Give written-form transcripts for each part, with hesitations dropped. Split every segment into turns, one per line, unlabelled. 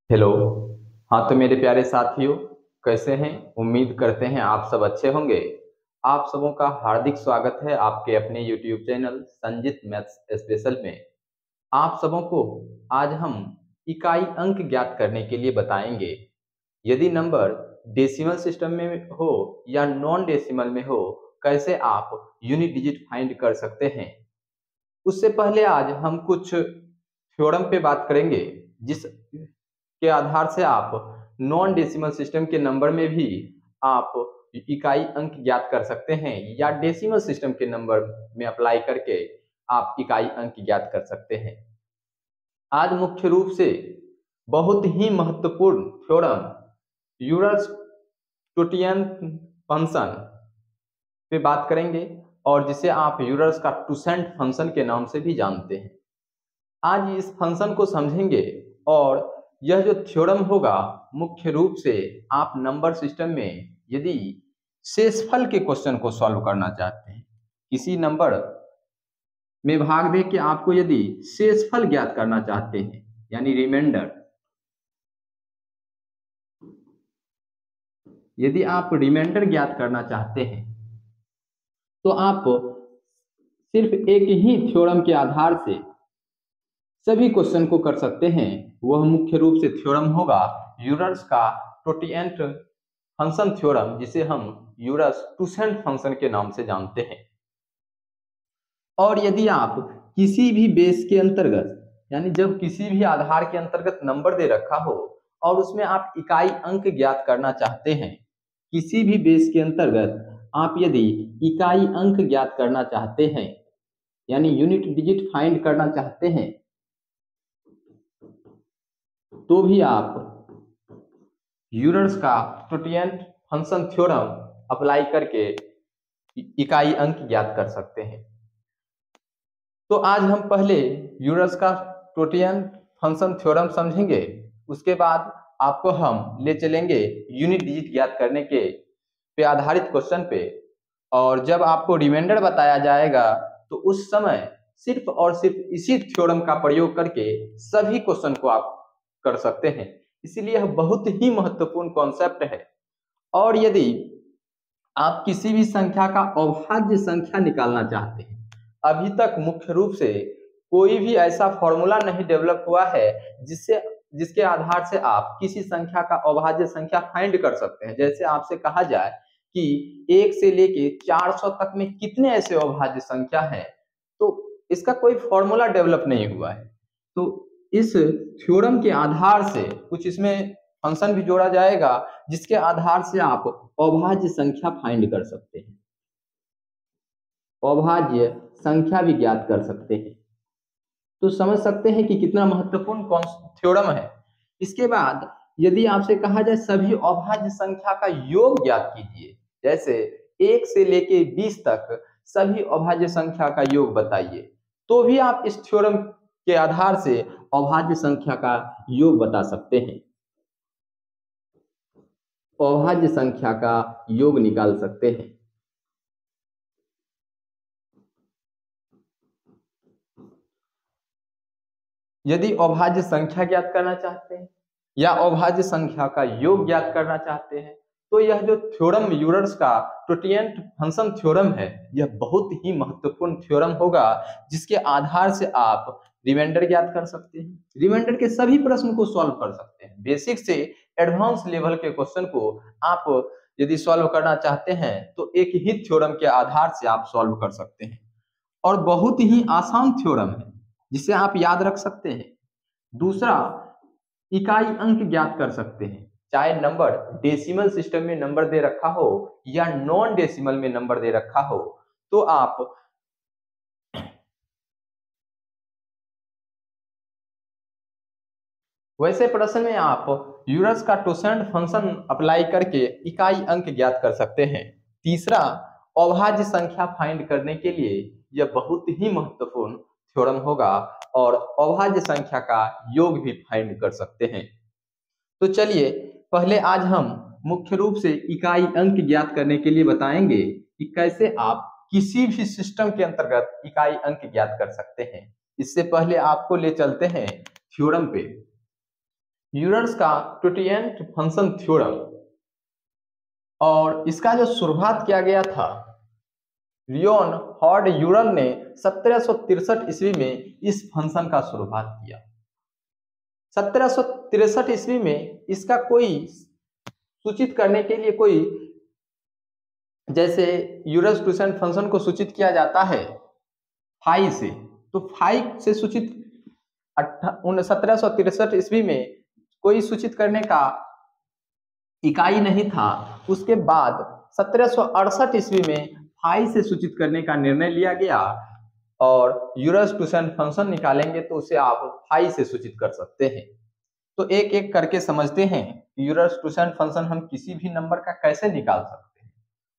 Hello. हाँ तो मेरे प्यारे साथियों, कैसे हैं? उम्मीद करते हैं आप सब अच्छे होंगे। आप सबों का हार्दिक स्वागत है आपके अपने YouTube channel Sanjit maths special में। आप सबों को आज हम इकाई अंक ज्ञात करने के लिए बताएंगे। यदि नंबर डेसिमल सिस्टम में हो या नॉन डेसिमल में हो, कैसे आप यूनिट डिजिट फाइंड कर सकते हैं। उससे पहले आज हम कुछ थ्योरम पे बात करेंगे, जिस के आधार से आप नॉन डेसिमल सिस्टम के नंबर में भी आप इकाई अंक ज्ञात कर सकते हैं, या डेसिमल सिस्टम के नंबर में अप्लाई करके आप इकाई अंक ज्ञात कर सकते हैं। आज मुख्य रूप से बहुत ही महत्वपूर्ण थ्योरम यूलर्स टोटियन फंक्शन पे बात करेंगे, और जिसे आप यूलर्स का टुसेंट फंक्शन के नाम से भी जानते हैं। आज इस फंक्शन को समझेंगे, और यह जो थ्योरम होगा मुख्य रूप से आप नंबर सिस्टम में यदि शेषफल के क्वेश्चन को सॉल्व करना चाहते हैं, किसी नंबर में भाग दे के आपको यदि शेषफल ज्ञात करना चाहते हैं, यानी रिमाइंडर, यदि आप रिमाइंडर ज्ञात करना चाहते हैं तो आप सिर्फ एक ही थ्योरम के आधार से सभी क्वेश्चन को कर सकते हैं। वह मुख्य रूप से थ्योरम होगा यूलर्स का टोटिएंट फंक्शन थ्योरम, जिसे हम यूलर्स टुसेंट फंक्शन के नाम से जानते हैं। और यदि आप किसी भी बेस के अंतर्गत, यानी जब किसी भी आधार के अंतर्गत नंबर दे रखा हो और उसमें आप इकाई अंक ज्ञात करना चाहते हैं, किसी भी बेस के अंतर्गत आप यदि इकाई अंक ज्ञात करना चाहते हैं, यानी यूनिट डिजिट फाइंड करना चाहते हैं, तो भी आप यूलर्स का टोटिएंट फंक्शन थ्योरम अप्लाई करके इकाई अंक ज्ञात कर सकते हैं। तो आज हम पहले यूलर्स का टोटिएंट फंक्शन थ्योरम समझेंगे, उसके बाद आपको हम ले चलेंगे यूनिट डिजिट ज्ञात करने के पे आधारित क्वेश्चन पे। और जब आपको रिमाइंडर बताया जाएगा तो उस समय सिर्फ और सिर्फ इसी थ्योरम का प्रयोग करके सभी क्वेश्चन को आप कर सकते हैं। इसीलिए यह बहुत ही महत्वपूर्ण कॉन्सेप्ट है। और यदि आप किसी भी संख्या का अभाज्य संख्या निकालना चाहते हैं, अभी तक मुख्य रूप से कोई भी ऐसा फॉर्मूला नहीं डेवलप हुआ है जिसके आधार से आप किसी संख्या का अभाज्य संख्या फाइंड कर सकते हैं। जैसे आपसे कहा जाए कि 1 से लेके 400 तक में कितने ऐसे अभाज्य संख्या हैं, तो इसका कोई फॉर्मूला डेवलप नहीं हुआ है। तो इस थ्योरम के आधार से कुछ इसमें फंक्शन भी जोड़ा जाएगा, जिसके आधार से आप अभाज्य संख्या फाइंड कर सकते हैं, अभाज्य संख्या भी ज्ञात कर सकते हैं। तो समझ सकते हैं कि कितना महत्वपूर्ण कौन थ्योरम है। इसके बाद यदि आपसे कहा जाए सभी अभाज्य संख्या का योग ज्ञात कीजिए, जैसे 1 से लेके 20 तक सभी अभाज्य संख्या का योग बताइए, तो भी आप इस थ्योरम के आधार से अभाज्य संख्या का योग बता सकते हैं, अभाज्य संख्या का योग निकाल सकते हैं। यदि अभाज्य संख्या ज्ञात करना चाहते हैं या अभाज्य संख्या का योग ज्ञात करना चाहते हैं, तो यह जो थ्योरम यूलर्स का टोटिएंट फंक्शन थ्योरम है, यह बहुत ही महत्वपूर्ण थ्योरम होगा, जिसके आधार से आप रिमाइंडर ज्ञात कर सकते हैं, रिमाइंडर के सभी प्रश्न को सॉल्व कर सकते हैं। बेसिक से एडवांस लेवल के क्वेश्चन को आप यदि सॉल्व करना चाहते हैं तो एक ही थ्योरम के आधार से आप सॉल्व कर सकते हैं। और बहुत ही आसान थ्योरम है, जिसे आप याद रख सकते हैं। दूसरा, इकाई अंक ज्ञात कर सकते हैं, चाहे नंबर डेसिमल सिस्टम में नंबर दे रखा हो या नॉन डेसिमल में नंबर दे रखा हो, तो आप वैसे प्रश्न में आप यूलर्स का टोसेंट फंक्शन अप्लाई करके इकाई अंक ज्ञात कर सकते हैं। तीसरा, अभाज्य संख्या फाइंड करने के लिए यह बहुत ही महत्वपूर्ण थ्योरम होगा, और अभाज्य संख्या का योग भी फाइंड कर सकते हैं। तो चलिए पहले आज हम मुख्य रूप से इकाई अंक ज्ञात करने के लिए बताएंगे कि कैसे आप किसी भी सिस्टम के अंतर्गत इकाई अंक ज्ञात कर सकते हैं। इससे पहले आपको ले चलते हैं थ्योरम पे। यूलर्स का ट्विटियंट फंक्शन थ्योरम, और इसका जो शुरुआत किया गया था लियोन हॉर्ड यूलर ने 1763 ईस्वी में इस फंक्शन का शुरुआत किया। 1763 ईस्वी में इसका कोई सूचित करने के लिए कोई, जैसे यूलर्स ट्विटियंट फंक्शन को सूचित किया जाता है फाई से, तो फाई से सूचित 1763 ईस्वी में कोई सूचित करने का इकाई नहीं था। उसके बाद 1768 ईस्वी में फाई से सूचित करने का निर्णय लिया गया, और यूलर्स ट्विटियंट फंक्शन निकालेंगे तो उसे आप फाई से सूचित कर सकते हैं। तो एक एक करके समझते हैं यूलर्स ट्विटियंट फंक्शन हम किसी भी नंबर का कैसे निकाल सकते हैं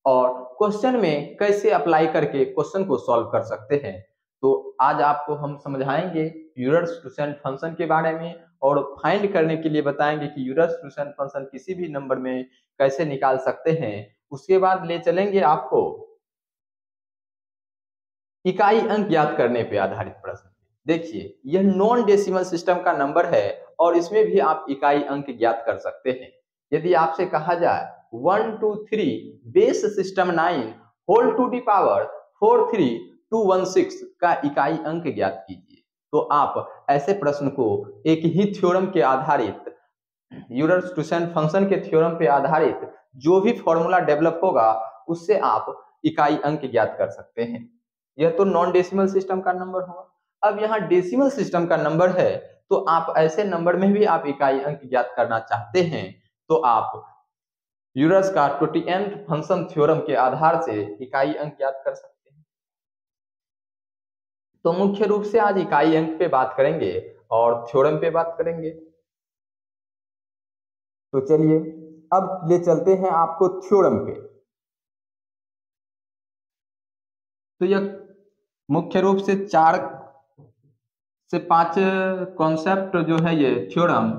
और क्वेश्चन में कैसे अप्लाई करके क्वेश्चन को सॉल्व कर सकते हैं। तो आज आपको हम समझाएंगे यूलर्स ट्विटियंट फंक्शन के बारे में, और फाइंड करने के लिए बताएंगे कि यूलर्स ट्विटियंट फंक्शन किसी भी नंबर में कैसे निकाल सकते हैं। उसके बाद ले चलेंगे आपको इकाई अंक ज्ञात करने पे आधारित प्रश्न। देखिए, यह नॉन डेसिमल सिस्टम का नंबर है और इसमें भी आप इकाई अंक ज्ञात कर सकते हैं। यदि आपसे कहा जाए 1 2 3 base system 9 whole to the power 43216 का इकाई अंक ज्ञात कीजिए, तो आप ऐसे प्रश्न को एक ही थ्योरम के आधारित, यूलर्स ट्विटियंट फंक्शन के थ्योरम पे आधारित जो भी फॉर्मूला डेवलप होगा उससे आप इकाई अंक ज्ञात कर सकते हैं। यह तो नॉन डेसिमल सिस्टम का नंबर होगा। अब यहाँ डेसिमल सिस्टम का नंबर है, तो आप ऐसे नंबर में भी आप इकाई अंक ज्ञात करना चाहते हैं तो आप यूलर्स का ट्विटियंट फंक्शन थ्योरम के आधार से इकाई अंक ज्ञात कर सकते हैं। तो मुख्य रूप से आज इकाई अंक पे बात करेंगे और थ्योरम पे बात करेंगे। तो चलिए अब ले चलते हैं आपको थ्योरम पे। तो यह मुख्य रूप से 4 से 5 कॉन्सेप्ट जो है, ये थ्योरम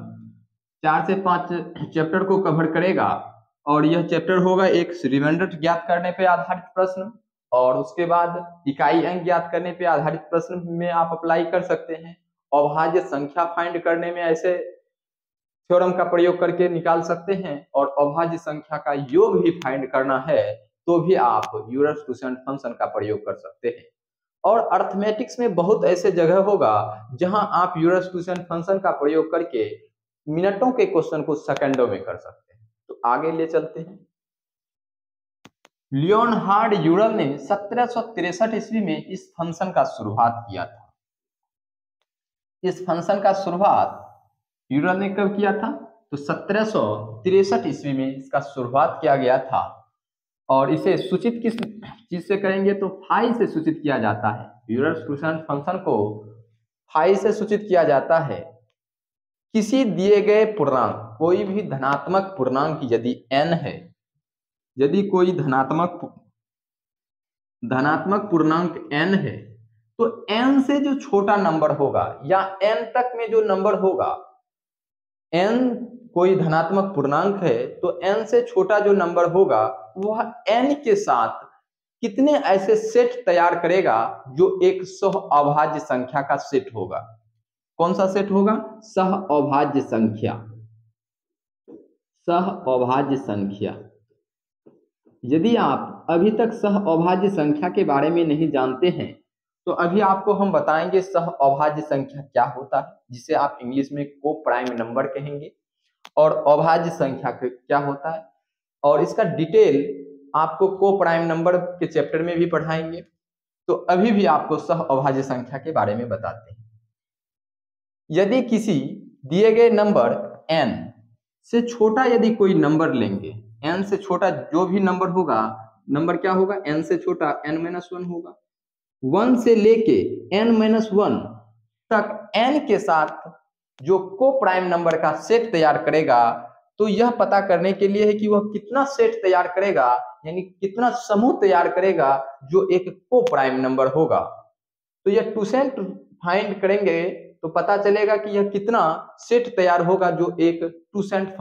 4 से 5 चैप्टर को कवर करेगा, और यह चैप्टर होगा एक रिमाइंडर ज्ञात करने पे आधारित प्रश्न, और उसके बाद इकाई अंक ज्ञात करने पे आधारित प्रश्न में आप अप्लाई कर सकते हैं। अभाज्य संख्या फाइंड करने में ऐसे थ्योरम का प्रयोग करके निकाल सकते हैं, और अभाज्य संख्या का योग भी फाइंड करना है तो भी आप यूलर्स ट्विटियंट फंक्शन का प्रयोग कर सकते हैं। और अर्थमेटिक्स में बहुत ऐसे जगह होगा जहां आप यूलर्स ट्विटियंट फंक्शन का प्रयोग करके मिनटों के क्वेश्चन को सेकंडों में कर सकते हैं। तो आगे ले चलते हैं। लियोनहार्ड यूलर ने 1763 ईस्वी में इस फंक्शन का शुरुआत किया था। इस फंक्शन का शुरुआत यूलर ने कब किया था? तो 1763 ईस्वी में इसका शुरुआत किया गया था, और इसे सूचित किस चीज से करेंगे? तो फाई से सूचित किया जाता है। यूलर्स ट्विटियंट फंक्शन को फाई से सूचित किया जाता है। किसी दिए गए पूर्णांक, कोई भी धनात्मक पूर्णांक यदि n है, यदि कोई धनात्मक पूर्णांक n है, तो n से जो छोटा नंबर होगा या n तक में जो नंबर होगा, n कोई धनात्मक पूर्णांक है तो n से छोटा जो नंबर होगा वह n के साथ कितने ऐसे सेट तैयार करेगा जो एक सह अभाज्य संख्या का सेट होगा। कौन सा सेट होगा? सह अभाज्य संख्या। सह अभाज्य संख्या। यदि आप अभी तक सह अभाज्य संख्या के बारे में नहीं जानते हैं तो अभी आपको हम बताएंगे सह अभाज्य संख्या क्या होता है, जिसे आप इंग्लिश में को प्राइम नंबर कहेंगे, और अभाज्य संख्या क्या होता है, और इसका डिटेल आपको को प्राइम नंबर के चैप्टर में भी पढ़ाएंगे। तो अभी भी आपको सह अभाज्य संख्या के बारे में बताते हैं। यदि किसी दिए गए नंबर n से छोटा यदि कोई नंबर लेंगे, n से छोटा जो भी नंबर होगा, नंबर क्या होगा? n से छोटा n-1 होगा। 1 से लेके n-1 तक n के साथ जो को प्राइम नंबर का सेट तैयार करेगा, तो यह पता करने के लिए है कि वह कितना सेट तैयार करेगा, यानी कितना समूह तैयार करेगा जो एक को प्राइम नंबर होगा। तो यह ट्विटियंट फाइंड करेंगे तो पता चलेगा कि यह कितना सेट तैयार होगा जो एक ट्विटियंट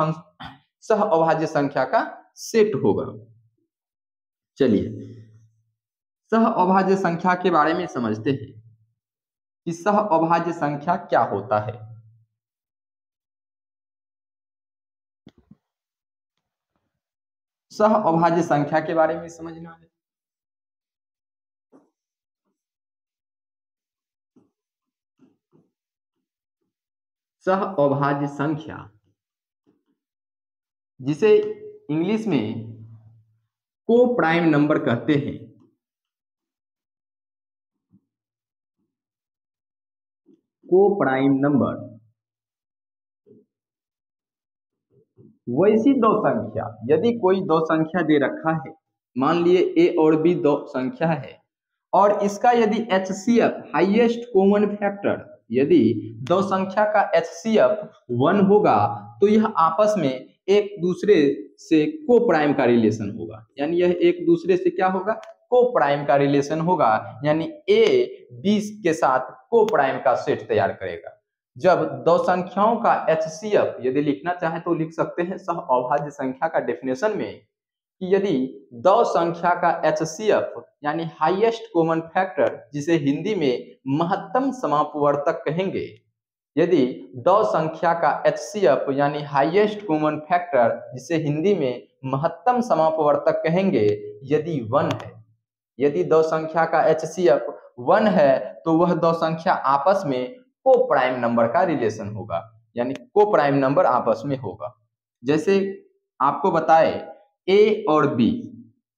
सह अभाज्य संख्या का सेट होगा। चलिए सह अभाज्य संख्या के बारे में समझते हैं कि सह अभाज्य संख्या क्या होता है। सह अभाज्य संख्या के बारे में समझना है। सह अभाज्य संख्या जिसे इंग्लिश में को प्राइम नंबर कहते हैं। को प्राइम नंबर वैसी दो संख्या, यदि कोई दो संख्या दे रखा है, मान लिए ए और बी दो संख्या है, और इसका यदि एचसीएफ हाईएस्ट कॉमन फैक्टर, यदि दो संख्या का एचसीएफ 1 होगा तो यह आपस में एक दूसरे से को प्राइम का रिलेशन होगा। यानी यह एक दूसरे से क्या होगा, को प्राइम का रिलेशन होगा। यानी ए बी के साथ को प्राइम का सेट तैयार करेगा। जब दो संख्याओं का एचसीएफ यदि लिखना चाहे तो लिख सकते हैं सह अभाज्य संख्या का डेफिनेशन में कि यदि दो संख्या का एचसीएफ यानी हाईएस्ट कॉमन फैक्टर, जिसे हिंदी में महत्तम समापवर्तक कहेंगे, यदि दो संख्या का एचसीएफ यानी हाईएस्ट कॉमन फैक्टर, जिसे हिंदी में महत्तम समापवर्तक कहेंगे, यदि 1 है, यदि दो संख्या का एचसीएफ 1 है तो वह दो संख्या आपस में को प्राइम नंबर का रिलेशन होगा। यानी को प्राइम नंबर आपस में होगा। जैसे आपको बताए ए और बी,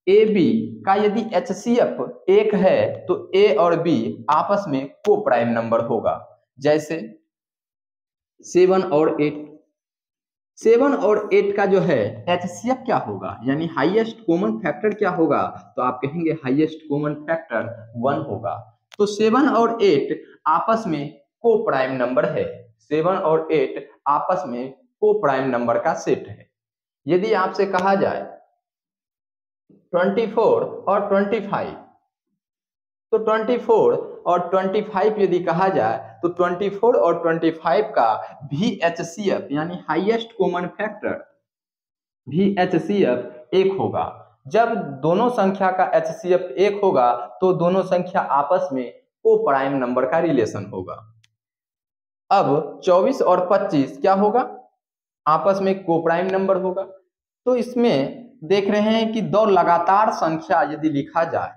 ए बी का यदि एचसीएफ 1 है तो ए और बी आपस में को प्राइम नंबर होगा। जैसे 7 और 8, 7 और 8 का जो है एचसीएफ क्या होगा, यानी हाईएस्ट कॉमन फैक्टर क्या होगा, तो आप कहेंगे हाईएस्ट कॉमन फैक्टर 1 होगा। तो 7 और 8 आपस में को प्राइम नंबर है। 7 और 8 आपस में को प्राइम नंबर का सेट है। यदि आपसे कहा जाए 24 और 25, तो 24 और 25 यदि कहा जाए तो 24 और 25 का VHCF यानी हाईएस्ट कॉमन फैक्टर VHCF 1 होगा। जब दोनों संख्या का HCF 1 होगा तो दोनों संख्या आपस में को प्राइम नंबर का रिलेशन होगा। अब 24 और 25 क्या होगा, आपस में को प्राइम नंबर होगा। तो इसमें देख रहे हैं कि दो लगातार संख्या यदि लिखा जाए,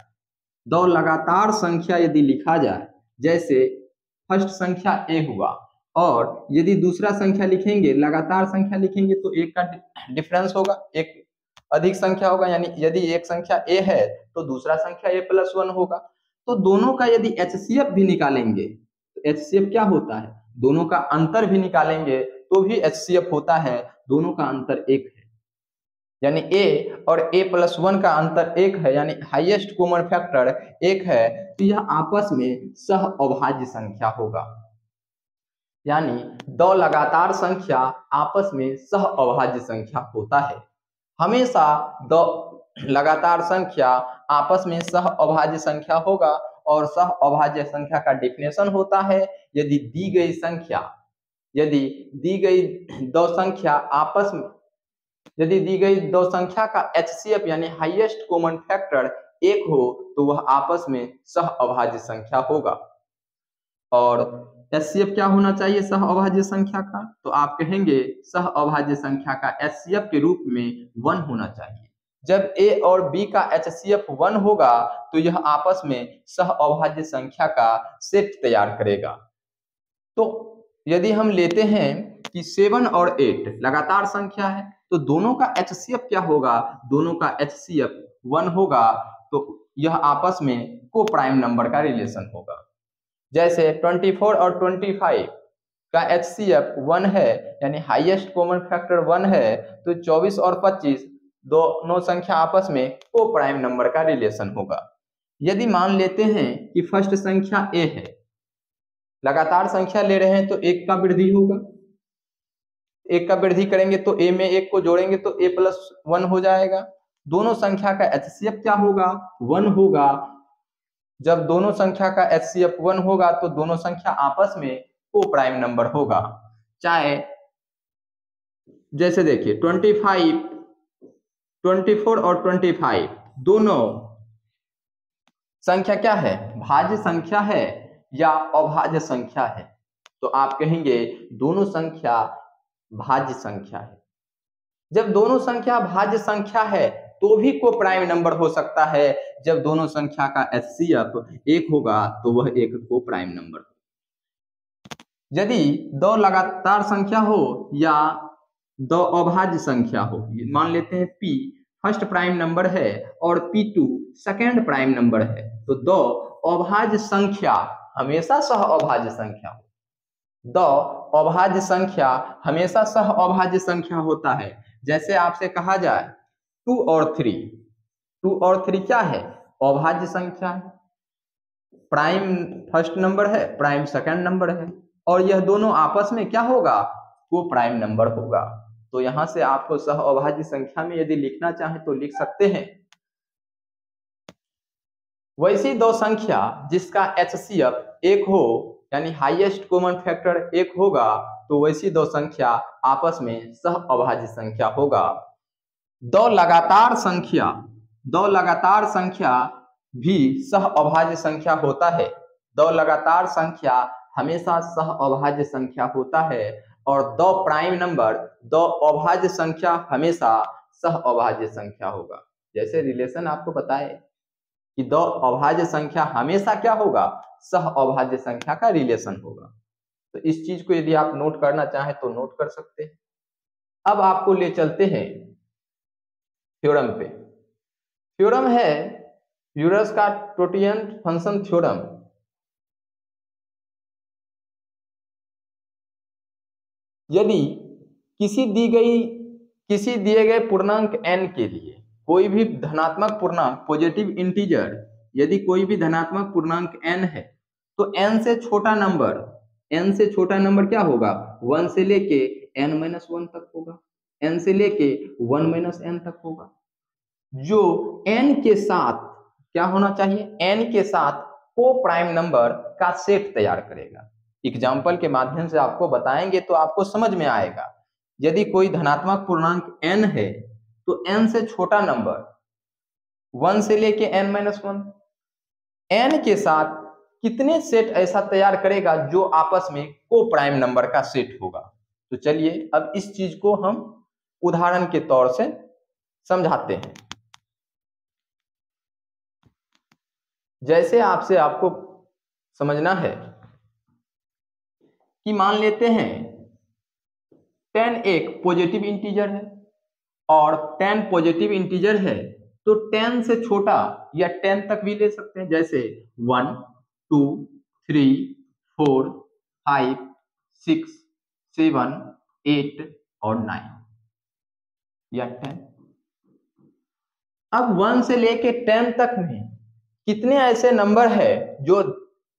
दो लगातार संख्या यदि लिखा जाए, जैसे फर्स्ट संख्या ए हुआ और यदि दूसरा संख्या लिखेंगे, लगातार संख्या लिखेंगे तो एक का डिफरेंस होगा, एक अधिक संख्या होगा। यानी यदि एक संख्या ए है तो दूसरा संख्या a+1 होगा। तो दोनों का यदि एचसीएफ भी निकालेंगे तो एचसीएफ क्या होता है, दोनों का अंतर भी निकालेंगे तो भी एचसीएफ होता है, दोनों का अंतर 1 है। यानी a और a+1 का अंतर 1 है, यानी हाईएस्ट कॉमन फैक्टर 1 है, तो यह आपस में सह अभाज्य संख्या होगा। यानी दो लगातार संख्या आपस में सह अभाज्य संख्या होता है। हमेशा दो लगातार संख्या आपस में सह अभाज्य संख्या होगा और सह अभाज्य संख्या का डेफिनेशन होता है यदि दी गई संख्या, यदि दी गई दो संख्या आपस में, यदि दी गई दो संख्या का एचसीएफ यानी हाईएस्ट कॉमन फैक्टर 1 हो तो वह आपस में सह अभाज्य संख्या होगा। और एचसीएफ क्या होना चाहिए सह अभाज्य संख्या का, तो आप कहेंगे सह अभाज्य संख्या का एचसीएफ के रूप में 1 होना चाहिए। जब ए और बी का एचसीएफ 1 होगा तो यह आपस में सह अभाज्य संख्या का सेट तैयार करेगा। तो यदि हम लेते हैं कि 7 और 8 लगातार संख्या है तो दोनों का एचसीएफ क्या होगा, दोनों का एचसीएफ 1 होगा, तो यह आपस में को प्राइम नंबर का रिलेशन होगा। जैसे 24 और 25 का एचसीएफ 1 है, यानी हाईएस्ट कॉमन फैक्टर 1 है, तो 24 और 25 दोनों संख्या आपस में को प्राइम नंबर का रिलेशन होगा। यदि मान लेते हैं कि फर्स्ट संख्या ए है, लगातार संख्या ले रहे हैं तो 1 का वृद्धि होगा, 1 का वृद्धि करेंगे तो ए में 1 को जोड़ेंगे तो a+1 हो जाएगा। दोनों संख्या का एचसीएफ क्या होगा, 1 होगा। जब दोनों संख्या का एचसीएफ 1 होगा तो दोनों संख्या आपस में को प्राइम नंबर होगा। चाहे जैसे देखिए 24 और 25 दोनों संख्या क्या है, भाज्य संख्या है या अभाज्य संख्या है, तो आप कहेंगे दोनों संख्या भाज्य संख्या है। जब दोनों संख्या भाज्य संख्या है तो भी को प्राइम नंबर हो सकता है। जब दोनों संख्या का HCF 1 होगा तो वह एक को प्राइम नंबर। यदि दो लगातार संख्या हो या दो अभाज्य संख्या हो, मान लेते हैं P फर्स्ट प्राइम नंबर है और P2 सेकेंड प्राइम नंबर है, तो दो अभाज्य संख्या हमेशा सह अभाज्य संख्या हो। दो अभाज्य संख्या हमेशा सह अभाज्य संख्या होता है। जैसे आपसे कहा जाए 2 और 3, 2 और 3 क्या है? अभाज्य संख्या है। प्राइम फर्स्ट नंबर है, प्राइम सेकंड नंबर है, और यह दोनों आपस में क्या होगा? को प्राइम नंबर होगा। तो यहां से आपको सह अभाज्य संख्या में यदि लिखना चाहे तो लिख सकते हैं। वैसी दो संख्या जिसका HCF 1 हो, यानी हाईएस्ट कॉमन फैक्टर 1 होगा, तो वैसी दो संख्या आपस में सह अभाज्य संख्या होगा। दो लगातार संख्या भी सह अभाज्य संख्या होता है। दो लगातार संख्या हमेशा सह अभाज्य संख्या होता है, और दो प्राइम नंबर दो अभाज्य संख्या हमेशा सह अभाज्य संख्या होगा। जैसे रिलेशन आपको बताए कि दो अभाज्य संख्या हमेशा क्या होगा? सह अभाज्य संख्या का रिलेशन होगा। तो इस चीज को यदि आप नोट करना चाहें तो नोट कर सकते हैं। अब आपको ले चलते हैं थ्योरम पे। थ्योरम है यूलर्स का टोटियन फंक्शन थ्योरम। यदि किसी दिए गए पूर्णांक n के लिए कोई भी धनात्मक पूर्णांक पॉजिटिव इंटीजर, यदि कोई भी धनात्मक पूर्णांक n है, तो n से छोटा नंबर क्या होगा? 1 से लेके n-1 तक होगा, n से लेके 1-n तक होगा। जो n के साथ क्या होना चाहिए? n के साथ को प्राइम नंबर का सेट तैयार करेगा। एग्जाम्पल के माध्यम से आपको बताएंगे तो आपको समझ में आएगा। यदि कोई धनात्मक पूर्णांक n है, तो n से छोटा नंबर 1 से लेके n-1, n के साथ कितने सेट ऐसा तैयार करेगा जो आपस में को प्राइम नंबर का सेट होगा। तो चलिए अब इस चीज को हम उदाहरण के तौर से समझाते हैं। जैसे आपको समझना है कि मान लेते हैं 10 एक पॉजिटिव इंटीजर है और 10 पॉजिटिव इंटीजर है, तो 10 से छोटा या 10 तक भी ले सकते हैं। जैसे 1, 2, 3, 4, 5, 6, 7, 8 और 9 या 10। अब 1 से लेके 10 तक में कितने ऐसे नंबर है जो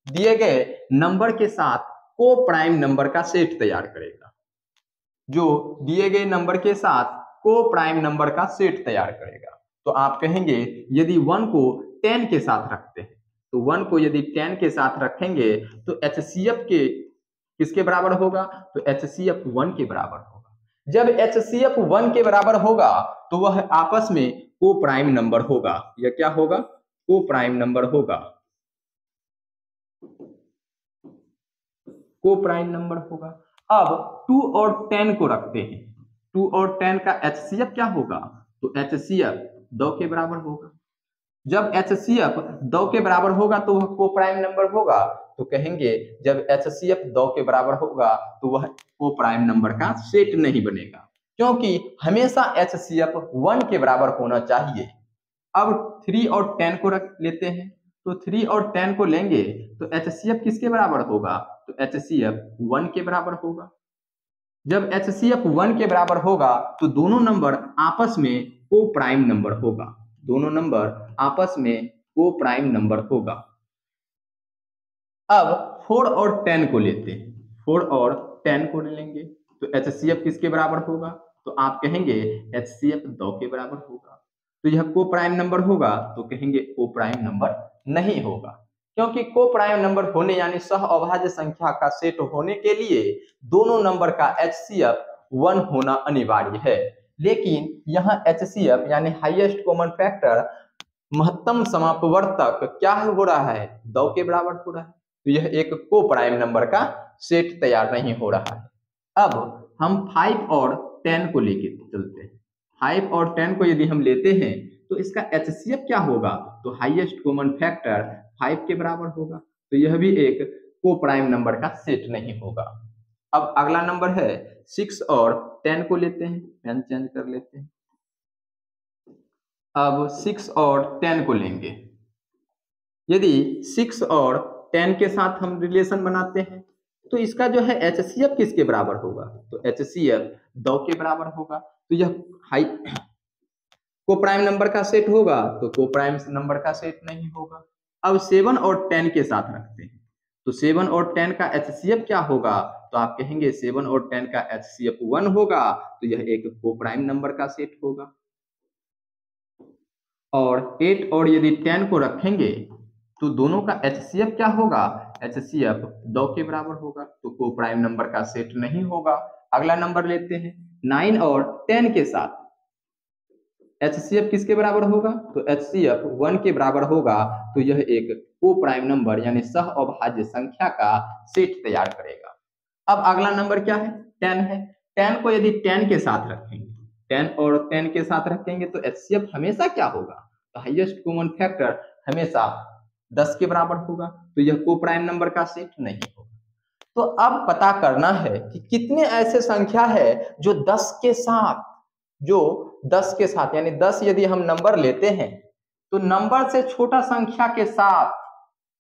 दिए गए नंबर के साथ को प्राइम नंबर का सेट तैयार करेगा? जो दिए गए नंबर के साथ को प्राइम नंबर का सेट तैयार करेगा। तो आप कहेंगे यदि 1 को 10 के साथ रखते हैं, तो 1 को यदि 10 के साथ रखेंगे तो HCF के किसके बराबर होगा? तो HCF 1 के बराबर होगा। जब HCF 1 के बराबर होगा तो वह आपस में को प्राइम नंबर होगा। यह क्या होगा? को प्राइम नंबर होगा। को प्राइम नंबर होगा। अब 2 और 10 को रखते हैं। 2 और 10 का HCF क्या होगा? तो HCF 2 के बराबर होगा। जब HCF 2 के बराबर होगा तो वह को प्राइम नंबर होगा। तो कहेंगे जब HCF 2 के बराबर होगा तो वह को प्राइम नंबर का सेट नहीं बनेगा, क्योंकि हमेशा HCF 1 के बराबर होना चाहिए। अब 3 और 10 को रख लेते हैं। तो 3 और 10 को लेंगे तो HCF किसके बराबर होगा? तो HCF 1 के बराबर होगा। जब HCF 1 के बराबर होगा तो दोनों नंबर आपस में को प्राइम नंबर होगा। दोनों नंबर आपस में को प्राइम नंबर होगा। अब 4 और 10 को लेते हैं। 4 और 10 को लेंगे तो HCF किसके बराबर होगा? तो आप कहेंगे HCF 2 के बराबर होगा। तो यह को प्राइम नंबर होगा, तो कहेंगे को प्राइम नंबर नहीं होगा, क्योंकि को प्राइम नंबर होने यानी सह अभाज्य संख्या का सेट होने के लिए दोनों नंबर का HCF 1 होना अनिवार्य है। लेकिन यहाँ HCF यानी हाईएस्ट कॉमन फैक्टर महत्तम समापवर्तक क्या हो रहा है? 2 के बराबर हो रहा है। तो यह एक को प्राइम नंबर का सेट तैयार नहीं हो रहा है। अब हम 5 और 10 को लेके चलते हैं। 5 और 10 को यदि हम लेते हैं तो इसका HCF क्या होगा, तो हाईएस्ट कॉमन फैक्टर 5 के बराबर होगा, तो यह भी एक को प्राइम नंबर का सेट नहीं होगा। अब अगला नंबर है 6 और 10 को लेते हैं, पेन चेंज कर लेते हैं। अब 6 और 10 को लेंगे। यदि 6 और 10 के साथ हम रिलेशन बनाते हैं तो इसका जो है HCF किसके बराबर होगा, तो HCF 2 के बराबर होगा, तो यह हाई को प्राइम नंबर का सेट होगा, तो को प्राइम नंबर का सेट नहीं होगा। अब 7 और 10 के साथ रखते हैं, तो 7 और 10 का HCF क्या होगा, तो आप कहेंगे 7 और 10 का HCF 1 होगा, तो यह एक को प्राइम नंबर का सेट होगा। और 8 और यदि 10 को रखेंगे तो दोनों का HCF क्या होगा, HCF 2 के बराबर होगा, तो को प्राइम नंबर का सेट नहीं होगा। अगला नंबर लेते हैं 9 और 10 के साथ HCF किसके बराबर होगा, तो HCF 1 के बराबर होगा, तो यह एक को प्राइम नंबर यानी सह अभाज्य संख्या का सेट तैयार करेगा। अब अगला नंबर क्या है, 10 है। 10 को यदि 10 के साथ रखेंगे, 10 और 10 के साथ रखेंगे तो HCF हमेशा क्या होगा, तो हाईएस्ट कॉमन फैक्टर हमेशा 10 के बराबर होगा, तो यह को प्राइम नंबर का सेट नहीं होगा। तो अब पता करना है कि कितने ऐसे संख्या है जो 10 के साथ यानी 10 यदि हम नंबर लेते हैं तो नंबर से छोटा संख्या के साथ,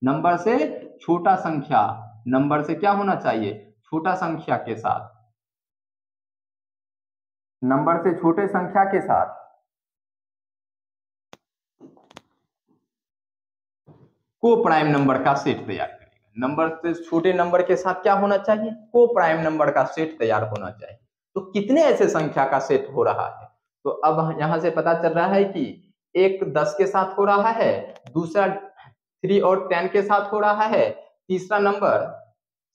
नंबर से छोटा संख्या, नंबर से क्या होना चाहिए, छोटा संख्या के साथ, नंबर से छोटे संख्या के साथ को प्राइम नंबर का सेट तैयार करेगा। नंबर से छोटे नंबर के साथ क्या होना चाहिए, को प्राइम नंबर का सेट तैयार होना चाहिए। तो कितने ऐसे संख्या का सेट हो रहा है, तो अब यहां से पता चल रहा है कि एक 10 के साथ हो रहा है, दूसरा 3 और 10 के साथ हो रहा है, तीसरा नंबर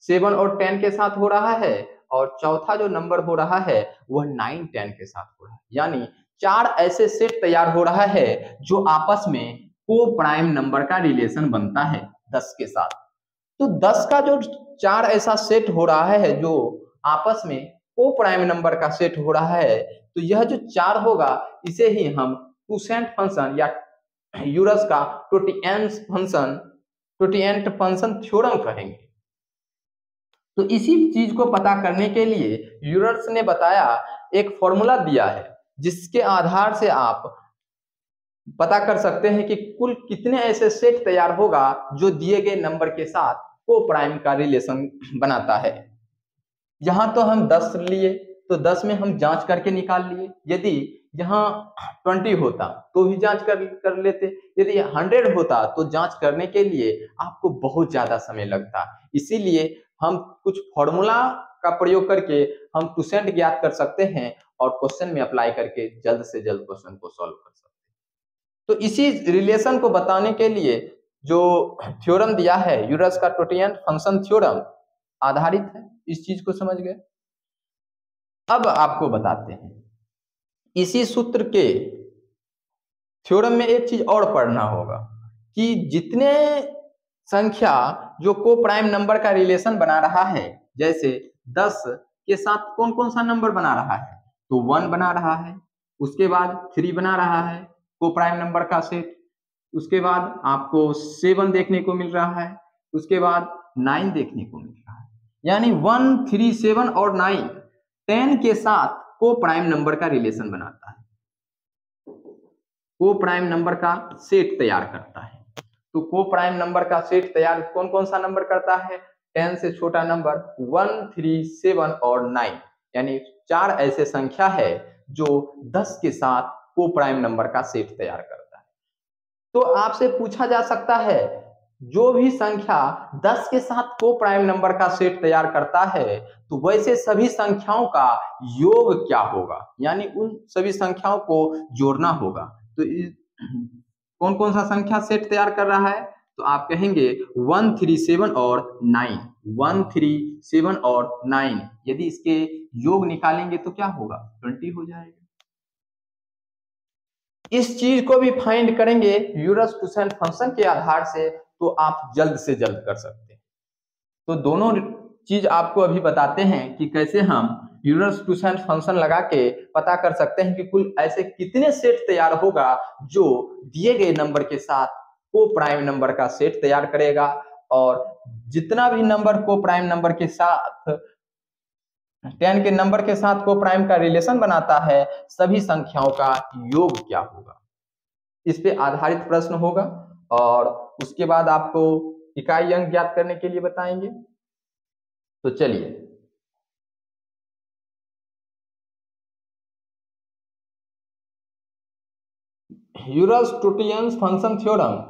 7 और 10 के साथ हो रहा है, और चौथा जो नंबर हो रहा है वह 9, 10 के साथ हो रहा है। यानी 4 ऐसे सेट तैयार हो रहा है जो आपस में को प्राइम नंबर का रिलेशन बनता है 10 के साथ। तो 10 का जो 4 ऐसा सेट हो रहा है जो आपस में को प्राइम नंबर का सेट हो रहा है, तो यह जो 4 होगा इसे ही हम क्वोशिएंट फंक्शन या यूलर्स का टोटिएंट फंक्शन थ्योरम कहेंगे। तो इसी चीज को पता करने के लिए यूलर्स ने बताया, एक फॉर्मूला दिया है जिसके आधार से आप पता कर सकते हैं कि कुल कितने ऐसे सेट तैयार होगा जो दिए गए नंबर के साथ को प्राइम का रिलेशन बनाता है। यहां तो हम 10 लिए तो 10 में हम जांच करके निकाल लिए, यदि यहाँ 20 होता तो भी जांच कर लेते, यदि 100 होता तो जांच करने के लिए आपको बहुत ज्यादा समय लगता। इसीलिए हम कुछ फॉर्मूला का प्रयोग करके हम क्वोशिएंट ज्ञात कर सकते हैं और क्वेश्चन में अप्लाई करके जल्द से जल्द क्वेश्चन को सॉल्व कर सकते हैं। तो इसी रिलेशन को बताने के लिए जो थ्योरम दिया है यूलर्स का टोटिएंट फंक्शन थ्योरम आधारित है, इस चीज को समझ गए। अब आपको बताते हैं इसी सूत्र के थ्योरम में एक चीज और पढ़ना होगा कि जितने संख्या जो को प्राइम नंबर का रिलेशन बना रहा है, जैसे 10 के साथ कौन कौन सा नंबर बना रहा है, तो 1 बना रहा है, उसके बाद 3 बना रहा है को प्राइम नंबर का सेट, उसके बाद आपको 7 देखने को मिल रहा है, उसके बाद 9 देखने को मिल रहा है। यानी 1, 3, 7 और 9 10 के साथ को प्राइम नंबर का रिलेशन बनाता है, को प्राइम नंबर का सेट तैयार करता है। तो को प्राइम नंबर का सेट तैयार कौन कौन सा नंबर करता है, 10 से छोटा नंबर 1, 3, 7 और 9, यानी 4 ऐसे संख्या है जो 10 के साथ को प्राइम नंबर का सेट तैयार करता है। तो आपसे पूछा जा सकता है जो भी संख्या 10 के साथ को प्राइम नंबर का सेट तैयार करता है तो वैसे सभी संख्याओं का योग क्या होगा, यानी उन सभी संख्याओं को जोड़ना होगा। तो कौन कौन सा संख्या सेट तैयार कर रहा है, तो आप कहेंगे 1, 3, 7 और 9, 1, 3, 7 और 9, यदि इसके योग निकालेंगे तो क्या होगा, 20 हो जाएगा। इस चीज को भी फाइंड करेंगे यूलर्स टोटिएंट फंक्शन के आधार से, तो आप जल्द से जल्द कर सकते हैं। तो दोनों चीज आपको अभी बताते हैं कि कैसे हम यूलर-टू फंक्शन लगा के पता कर सकते हैं कि कुल ऐसे कितने सेट तैयार होगा जो दिए गए नंबर के साथ को प्राइम नंबर का सेट तैयार करेगा, और जितना भी नंबर को प्राइम नंबर के साथ 10 के नंबर के साथ को प्राइम का रिलेशन बनाता है, सभी संख्याओं का योग क्या होगा, इस पे आधारित प्रश्न होगा। और उसके बाद आपको इकाई अंक ज्ञात करने के लिए बताएंगे। तो चलिए, यूलर-टू फंक्शन थ्योरम,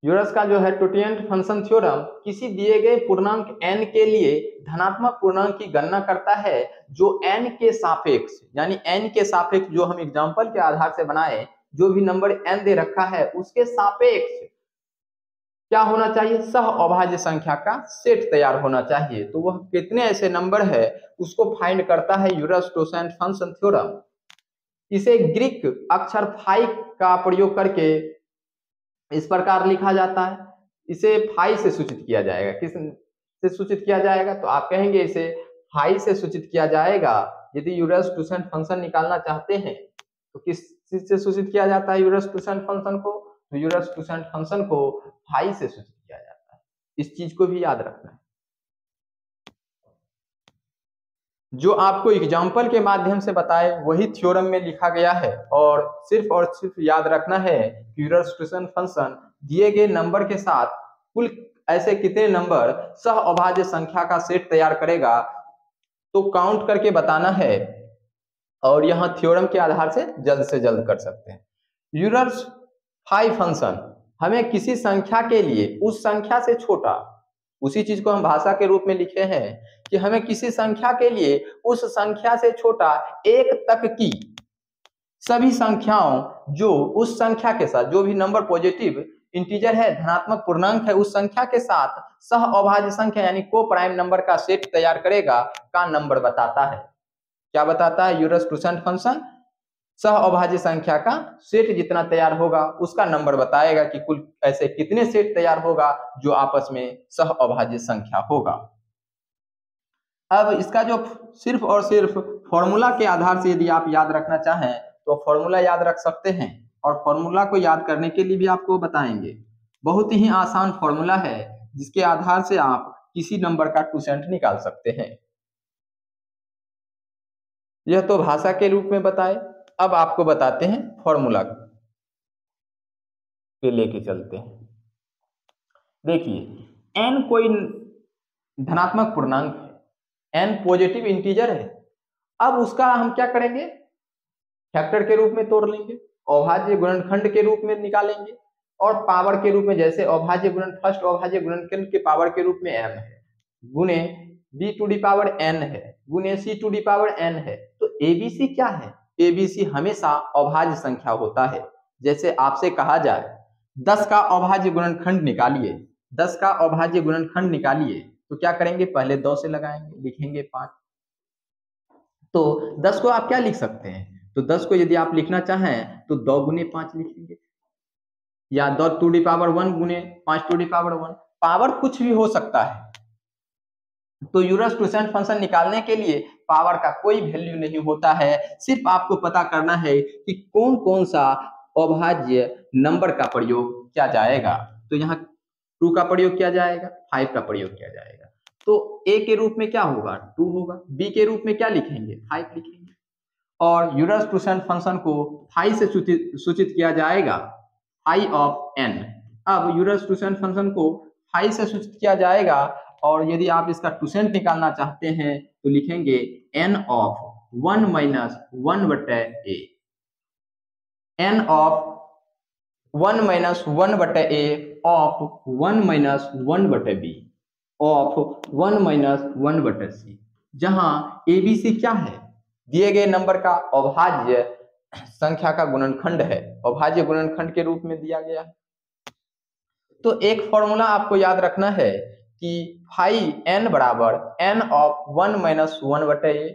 यूलर का जो है टोटियन फंक्शन थ्योरम किसी दिए गए पूर्णांक n के लिए धनात्मक पूर्णांक की गणना करता है जो n के सापेक्ष, यानी n के सापेक्ष जो हम एग्जांपल के आधार से बनाए, जो भी नंबर n दे रखा है उसके सापेक्ष क्या होना चाहिए, सह अभाज्य संख्या का सेट तैयार होना चाहिए। तो वह कितने ऐसे नंबर है उसको फाइंड करता है यूलर-टू फंक्शन थ्योरम। इसे ग्रीक अक्षर फाई का प्रयोग करके इस प्रकार लिखा जाता है। इसे फाई से सूचित किया जाएगा। किस से सूचित किया जाएगा, तो आप कहेंगे इसे फाई से सूचित किया जाएगा। यदि यूलर-टू फंक्शन निकालना चाहते हैं तो किस चीज से सूचित किया जाता है यूलर-टू फंक्शन को, तो यूलर-टू फंक्शन को फाई से सूचित किया जाता है। इस चीज को भी याद रखना है। जो आपको एग्जाम्पल के माध्यम से बताए वही थ्योरम में लिखा गया है, और सिर्फ याद रखना है कि यूलर-टू फंक्शन दिए गए नंबर के साथ कुल ऐसे कितने नंबर सह अभाज्य संख्या का सेट तैयार करेगा, तो काउंट करके बताना है, और यहाँ थ्योरम के आधार से जल्द कर सकते हैं। यूलर-फाई फंक्शन हमें किसी संख्या के लिए उस संख्या से छोटा, उसी चीज को हम भाषा के रूप में लिखे हैं कि हमें किसी संख्या के लिए उस संख्या से छोटा एक तक की सभी संख्याओं जो उस संख्या के साथ, जो भी नंबर पॉजिटिव इंटीजर है, धनात्मक पूर्णांक है, उस संख्या के साथ सह अभाज्य संख्या यानी को प्राइम नंबर का सेट तैयार करेगा का नंबर बताता है। क्या बताता है यूलर-टू फंक्शन, सह अभाज्य संख्या का सेट जितना तैयार होगा उसका नंबर बताएगा कि कुल ऐसे कितने सेट तैयार होगा जो आपस में सह अभाज्य संख्या होगा। अब इसका जो सिर्फ और सिर्फ फॉर्मूला के आधार से यदि आप याद रखना चाहें तो फॉर्मूला याद रख सकते हैं, और फॉर्मूला को याद करने के लिए भी आपको बताएंगे। बहुत ही आसान फॉर्मूला है जिसके आधार से आप किसी नंबर का टूसेंट निकाल सकते हैं। यह तो भाषा के रूप में बताए, अब आपको बताते हैं फॉर्मूला पे लेके चलते हैं। देखिए, n कोई धनात्मक पूर्णांक है, n पॉजिटिव इंटीजर है। अब उसका हम क्या करेंगे, फैक्टर के रूप में तोड़ लेंगे, अभाज्य गुणनखंड के रूप में निकालेंगे, और पावर के रूप में, जैसे अभाज्य गुणन फर्स्ट अभाज्य गुणनखंड के पावर के रूप में m है, गुणे b to the power n है, गुणे c to the power n है। तो abc क्या है, abc हमेशा अभाज्य संख्या होता है। जैसे आपसे कहा जाए 10 का अभाज्य गुणनखंड निकालिए, 10 का अभाज्य गुणनखंड निकालिए, तो क्या करेंगे, पहले 2 से लगाएंगे, लिखेंगे 5। तो 10 को आप क्या लिख सकते हैं, तो 10 को यदि आप लिखना चाहें तो 2 गुने 5 लिखेंगे, या 2 टू दी पावर 1 गुने 5 टू दी पावर 1। पावर कुछ भी हो सकता है। तो यूलर-टू फंक्शन निकालने के लिए पावर का कोई वैल्यू नहीं होता है, सिर्फ आपको पता करना है कि कौन कौन सा अभाज्य नंबर का प्रयोग किया जाएगा। तो यहाँ 2 का प्रयोग किया जाएगा, 5 का प्रयोग किया जाएगा। तो a के रूप में क्या होगा, 2 होगा, b के रूप में क्या लिखेंगे, 5 लिखेंगे, और यूलर-टू फंक्शन को फाई से सूचित किया जाएगा, फाई ऑफ n। अब यूलर-टू फंक्शन को फाई से सूचित किया जाएगा, और यदि आप इसका टूसेंट निकालना चाहते हैं तो लिखेंगे n of 1 minus 1/a, n of 1 minus 1/a of 1 minus 1/b of 1 minus 1/c, जहां abc क्या है, दिए गए नंबर का अभाज्य संख्या का गुणनखंड है, अभाज्य गुणनखंड के रूप में दिया गया है। तो एक फॉर्मूला आपको याद रखना है कि फाई n बराबर n of 1 minus 1/a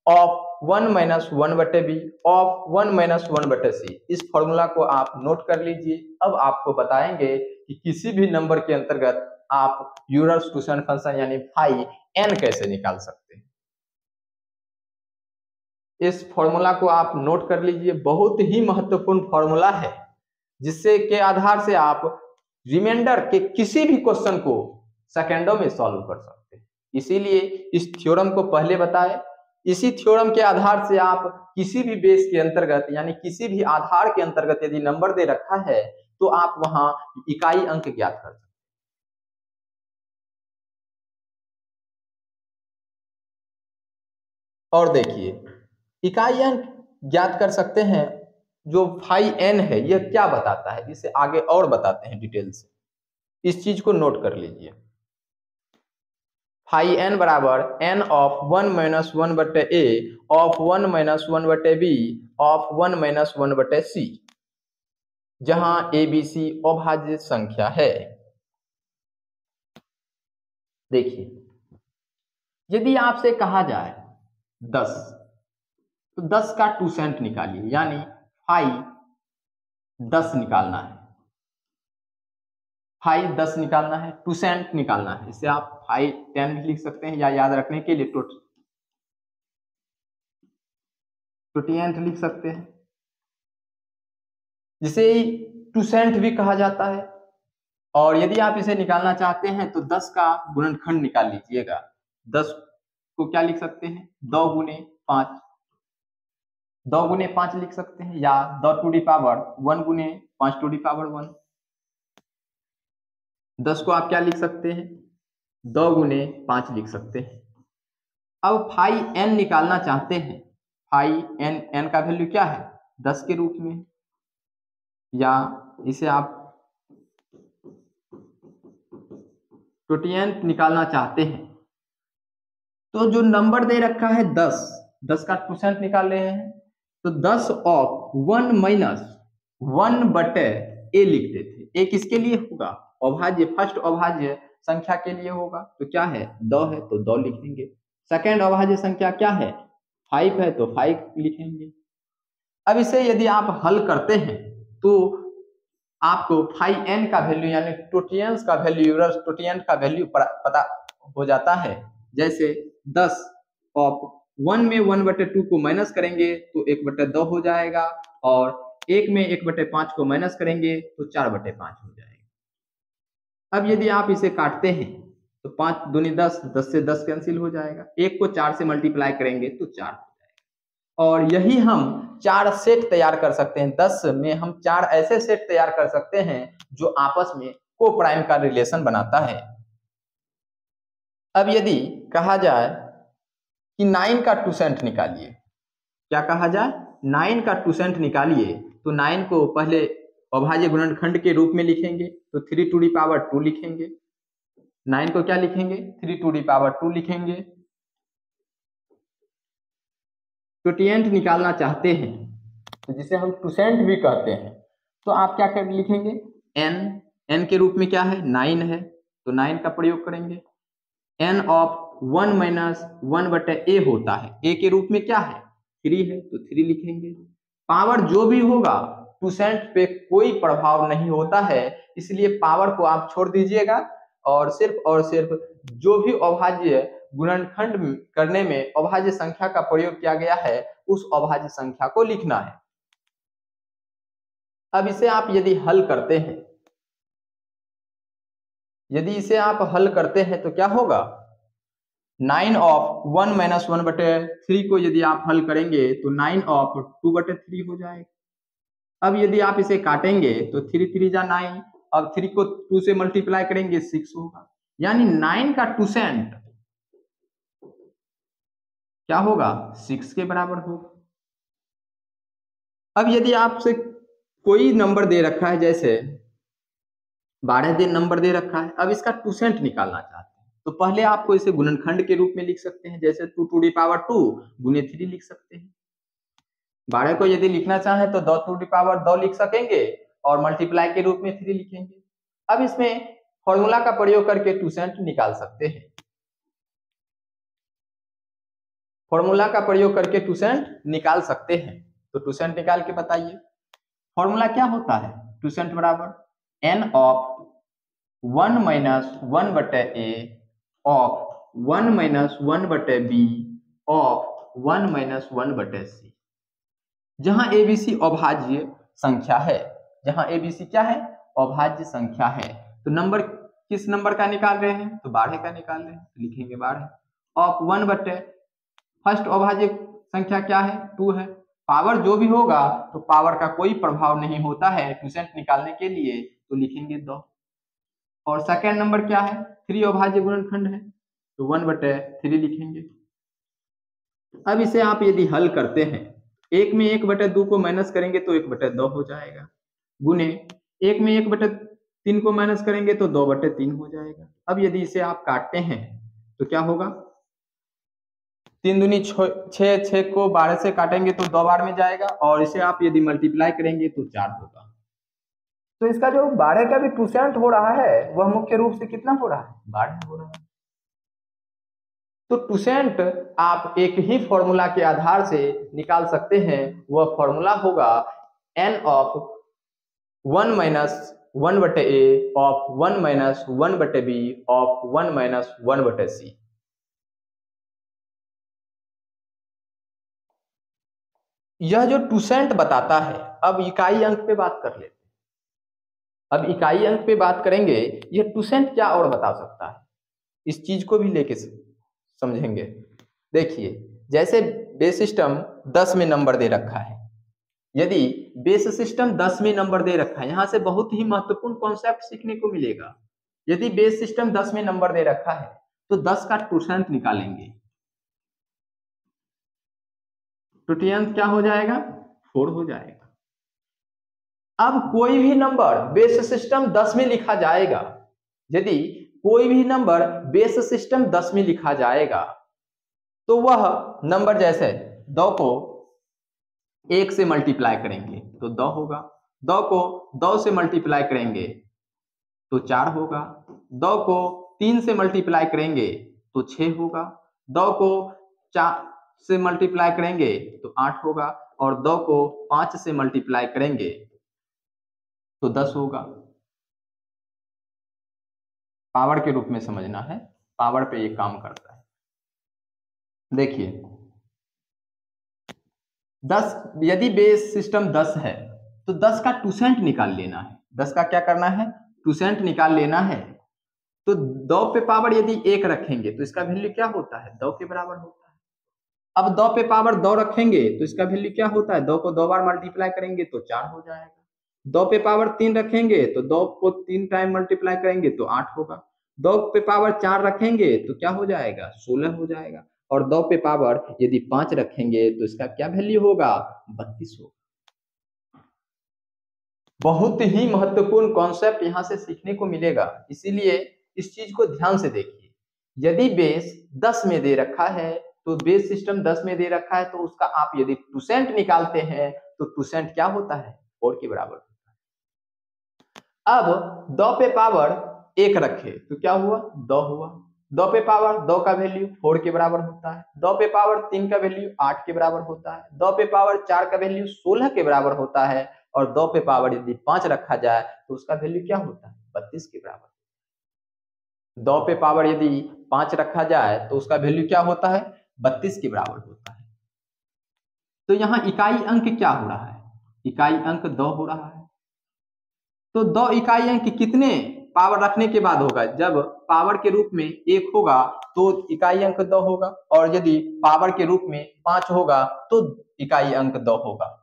of 1 minus 1/b of 1 minus 1/c। इस फॉर्मूला को आप नोट कर लीजिए। अब आपको बताएंगे कि किसी भी नंबर के अंतर्गत आप यूलर-टू फंक्शन यानी फाई n कैसे निकाल सकते हैं। इस फॉर्मूला को आप नोट कर लीजिए, बहुत ही महत्वपूर्ण फॉर्मूला है, जिससे के आधार से आप रिमाइंडर के किसी भी क्वेश्चन को सेकेंडों में सॉल्व कर सकते हैं। इसीलिए इस थ्योरम को पहले बताए। इसी थ्योरम के आधार से आप किसी भी बेस के अंतर्गत यानी किसी भी आधार के अंतर्गत यदि नंबर दे रखा है तो आप वहां इकाई अंक ज्ञात कर सकते हैं। और देखिए, इकाई अंक ज्ञात कर सकते हैं। जो फाई एन है यह क्या बताता है, इसे आगे और बताते हैं डिटेल से। इस चीज को नोट कर लीजिए। फाई एन बराबर एन ऑफ 1 माइनस 1 बटे ए ऑफ 1 माइनस 1 बटे बी ऑफ 1 माइनस 1 बटे सी, जहां ए बी सी अभाज्य संख्या है। देखिए, यदि आपसे कहा जाए 10 तो 10 का 2% निकालिए, यानी फाई 10 निकालना है। फाई 10 निकालना है, 2% निकालना है। इसे आप फाई 10 भी लिख सकते हैं या याद रखने के लिए 20 लिख सकते हैं, जिसे 2% भी कहा जाता है। और यदि आप इसे निकालना चाहते हैं तो 10 का गुणनखंड निकाल लीजिएगा। 10 को क्या लिख सकते हैं, 2 गुने 5, 2 गुने 5 लिख सकते हैं, या 2 टू दी पावर 1 गुने 5 टू दी पावर 1। 10 को आप क्या लिख सकते हैं, 2 गुने 5 लिख सकते हैं। अब फाई एन निकालना चाहते हैं। फाई एन, एन का वैल्यू क्या है, 10 के रूप में, या इसे आप 20 निकालना चाहते हैं। तो जो नंबर दे रखा है 10 का 2% निकाल रहे हैं, तो 10 ऑफ 1 माइनस 1 बटे ए लिखते थे। ए किसके लिए होगा, अभाज्य, फर्स्ट अभाज्य संख्या के लिए होगा। तो क्या है, 2 है तो 2 लिखेंगे। सेकंड अभाज्य संख्या क्या है, 5 है तो 5 लिखेंगे। अब इसे यदि आप हल करते हैं तो आपको फाई एन का वैल्यू यानी टोटियंस का वैल्यू, टोटियंट का वैल्यू पता हो जाता है। जैसे 10 ऑफ 1 में 1 बटे 2 को माइनस करेंगे तो 1 बटे 2 हो जाएगा, और 1 में 1 बटे 5 को माइनस करेंगे तो 4 बटे 5 हो जाएगा। अब यदि आप इसे काटते हैं तो 5 दूनी 10, 10 से 10 कैंसिल हो जाएगा। 1 को 4 से मल्टीप्लाई करेंगे तो 4 हो जाएगा। और यही हम 4 सेट तैयार कर सकते हैं। 10 में हम 4 ऐसे सेट तैयार कर सकते हैं जो आपस में को प्राइम का रिलेशन बनाता है। अब यदि कहा जाए कि 9 का 2% निकालिए, क्या कहा जाए, 9 का 2% निकालिए, तो 9 को पहले अभाज्य गुणनखंड के रूप में लिखेंगे तो 3 टू दी पावर 2 लिखेंगे। 9 को क्या लिखेंगे, 3 टू दी पावर 2 लिखेंगे। 20 निकालना चाहते हैं तो जिसे हम 2% भी कहते हैं, तो आप क्या कर लिखेंगे, n के रूप में क्या है, 9 है तो 9 का प्रयोग करेंगे। n ऑफ 1 माइनस 1 बटे ए होता है, a के रूप में क्या है, 3 है तो 3 लिखेंगे। पावर जो भी होगा 2% पे कोई प्रभाव नहीं होता है, इसलिए पावर को आप छोड़ दीजिएगा और सिर्फ जो भी अभाज्य गुणनखंड करने में अभाज्य संख्या का प्रयोग किया गया है उस अभाज्य संख्या को लिखना है। अब इसे आप यदि हल करते हैं, यदि इसे आप हल करते हैं तो क्या होगा, 9 ऑफ 1 माइनस 1 बटे 3 को यदि आप हल करेंगे तो 9 ऑफ 2 बटे 3 हो जाएगा। अब यदि आप इसे काटेंगे तो 3 3 जा 9, अब 3 को 2 से मल्टीप्लाई करेंगे 6 होगा, यानी 9 का 2% क्या होगा, 6 के बराबर होगा। अब यदि आपसे कोई नंबर दे रखा है, जैसे 12 दिन नंबर दे रखा है, अब इसका 2% निकालना चाहते हैं, तो पहले आपको इसे गुणनखंड के रूप में लिख सकते हैं, जैसे 2 टू दी पावर 2 गुने 3 लिख सकते हैं। 12 को यदि लिखना चाहें तो 2 टू दी पावर 2 लिख सकेंगे और मल्टीप्लाई के रूप में 3 लिखेंगे। अब इसमें फॉर्मूला का प्रयोग करके 2% निकाल सकते हैं। फॉर्मूला का प्रयोग करके 2% निकाल सकते हैं, तो 2% निकाल के बताइए। फॉर्मूला क्या होता है, 2% बराबर n ऑफ 1 माइनस 1 बटे ए ऑफ 1 माइनस 1 बटे बी ऑफ 1 - 1/c। जहां ABC अभाज्य संख्या है, जहां ABC क्या है, अभाज्य संख्या है, तो नंबर किस नंबर का निकाल रहे हैं, तो 12 का निकाल रहे हैं, तो लिखेंगे 12 ऑफ 1 बटे फर्स्ट अभाज्य संख्या क्या है, 2 है। पावर जो भी होगा तो पावर का कोई प्रभाव नहीं होता है क्वोटिएंट निकालने के लिए, तो लिखेंगे 2। और सेकेंड नंबर क्या है, 3 अभाज्य गुणनखंड है, तो 1/3 लिखेंगे। अब इसे आप यदि हल करते हैं, 1 में 1/2 को माइनस करेंगे तो 1/2 हो जाएगा, गुने 1 में 1/3 को माइनस करेंगे तो 2/3 हो जाएगा। अब यदि इसे आप काटते हैं तो क्या होगा, 3 दूनी 6, 6 को 12 से काटेंगे तो 2 बार में जाएगा, और इसे आप यदि मल्टीप्लाई करेंगे तो 4 होगा। तो इसका जो 12 का भी क्वोटिएंट हो रहा है वह मुख्य रूप से कितना हो रहा है, 12 हो रहा है। तो क्वोटिएंट आप एक ही फॉर्मूला के आधार से निकाल सकते हैं, वह फॉर्मूला होगा n of 1 - 1/a of 1 - 1/b of 1 - 1/c। यह जो क्वोटिएंट बताता है, अब इकाई अंक पे बात कर लेते हैं। अब इकाई अंक पे बात करेंगे, यह क्वोटिएंट क्या और बता सकता है, इस चीज को भी लेके समझेंगे। देखिए, जैसे बेस सिस्टम 10 में नंबर दे रखा है, यदि बेस सिस्टम 10 में नंबर दे रखा है, यहां से बहुत ही महत्वपूर्ण कॉन्सेप्ट सीखने को मिलेगा। यदि बेस सिस्टम 10 में नंबर दे रखा है तो 10 का क्वोटिएंट निकालेंगे, क्वोटिएंट क्या हो जाएगा, 4 हो जाएगा। अब कोई भी नंबर बेस सिस्टम 10 में लिखा जाएगा, यदि कोई भी नंबर बेस सिस्टम 10 में लिखा जाएगा तो वह नंबर जैसे 2 को 1 से मल्टीप्लाई करेंगे तो 2 होगा, 2 को 2 से मल्टीप्लाई करेंगे तो 4 होगा, 2 को 3 से मल्टीप्लाई करेंगे तो 6 होगा, 2 को 4 से मल्टीप्लाई करेंगे तो 8 होगा, और 2 को 5 से मल्टीप्लाई करेंगे तो 10 होगा। पावर के रूप में समझना है, पावर पे ये काम करता है। देखिए 10, यदि बेस सिस्टम 10 है तो 10 का क्वोटिएंट निकाल लेना है, 10 का क्या करना है, क्वोटिएंट निकाल लेना है। तो 2 पे पावर यदि 1 रखेंगे तो इसका वैल्यू क्या होता है, 2 के बराबर होता है। अब 2 पे पावर 2 रखेंगे तो इसका वैल्यू क्या होता है, 2 को 2 बार मल्टीप्लाई करेंगे तो 4 हो जाएगा। 2 पे पावर 3 रखेंगे तो 2 को 3 टाइम मल्टीप्लाई करेंगे तो 8 होगा। 2 पे पावर 4 रखेंगे तो क्या हो जाएगा, 16 हो जाएगा। और 2 पे पावर यदि 5 रखेंगे तो इसका क्या वैल्यू होगा, 32 होगा। बहुत ही महत्वपूर्ण कॉन्सेप्ट यहां से सीखने को मिलेगा, इसीलिए इस चीज को ध्यान से देखिए। यदि बेस 10 में दे रखा है तो बेस सिस्टम 10 में दे रखा है, तो उसका आप यदि क्वोटिएंट निकालते हैं तो क्वोटिएंट क्या होता है, 4 के बराबर होता है। अब 2 पे पावर 1 रखे तो क्या हुआ, 2 हुआ। 2 पे पावर 2 का वैल्यू 4 के बराबर होता है, 2 पे पावर 3 का वैल्यू 8 के बराबर होता है, 2 पे पावर 4 का वैल्यू 16 के बराबर होता है, और 2 पे पावर यदि 5 रखा जाए तो उसका वैल्यू क्या होता है, 32 के बराबर। 2 पे पावर यदि 5 रखा जाए तो उसका वैल्यू क्या होता है, 32 के बराबर होता है। तो यहाँ इकाई अंक क्या हो रहा है, इकाई अंक 2 हो रहा है। तो 2 इकाई अंक कितने पावर रखने के बाद होगा, जब पावर के रूप में 1 होगा तो इकाई अंक 2 होगा, और यदि पावर के रूप में 5 होगा तो इकाई अंक 2 होगा।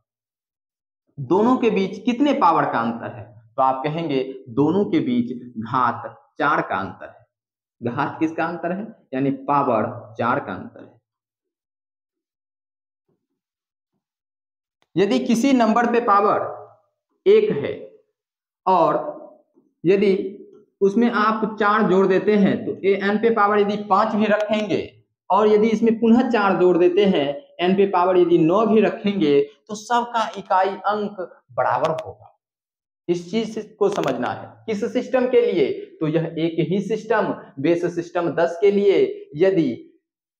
दोनों के बीच कितने पावर का अंतर है, तो आप कहेंगे दोनों के बीच घात 4 का अंतर है। घात किसका अंतर है, यानी पावर 4 का अंतर है। यदि किसी नंबर पे पावर 1 है और यदि उसमें आप 4 जोड़ देते हैं तो n पे पावर यदि 5 भी रखेंगे, और यदि इसमें पुनः 4 जोड़ देते हैं, n पे पावर यदि 9 भी रखेंगे, तो सबका इकाई अंक बराबर होगा। इस चीज को समझना है। किस सिस्टम के लिए, तो यह एक ही सिस्टम बेस सिस्टम 10 के लिए यदि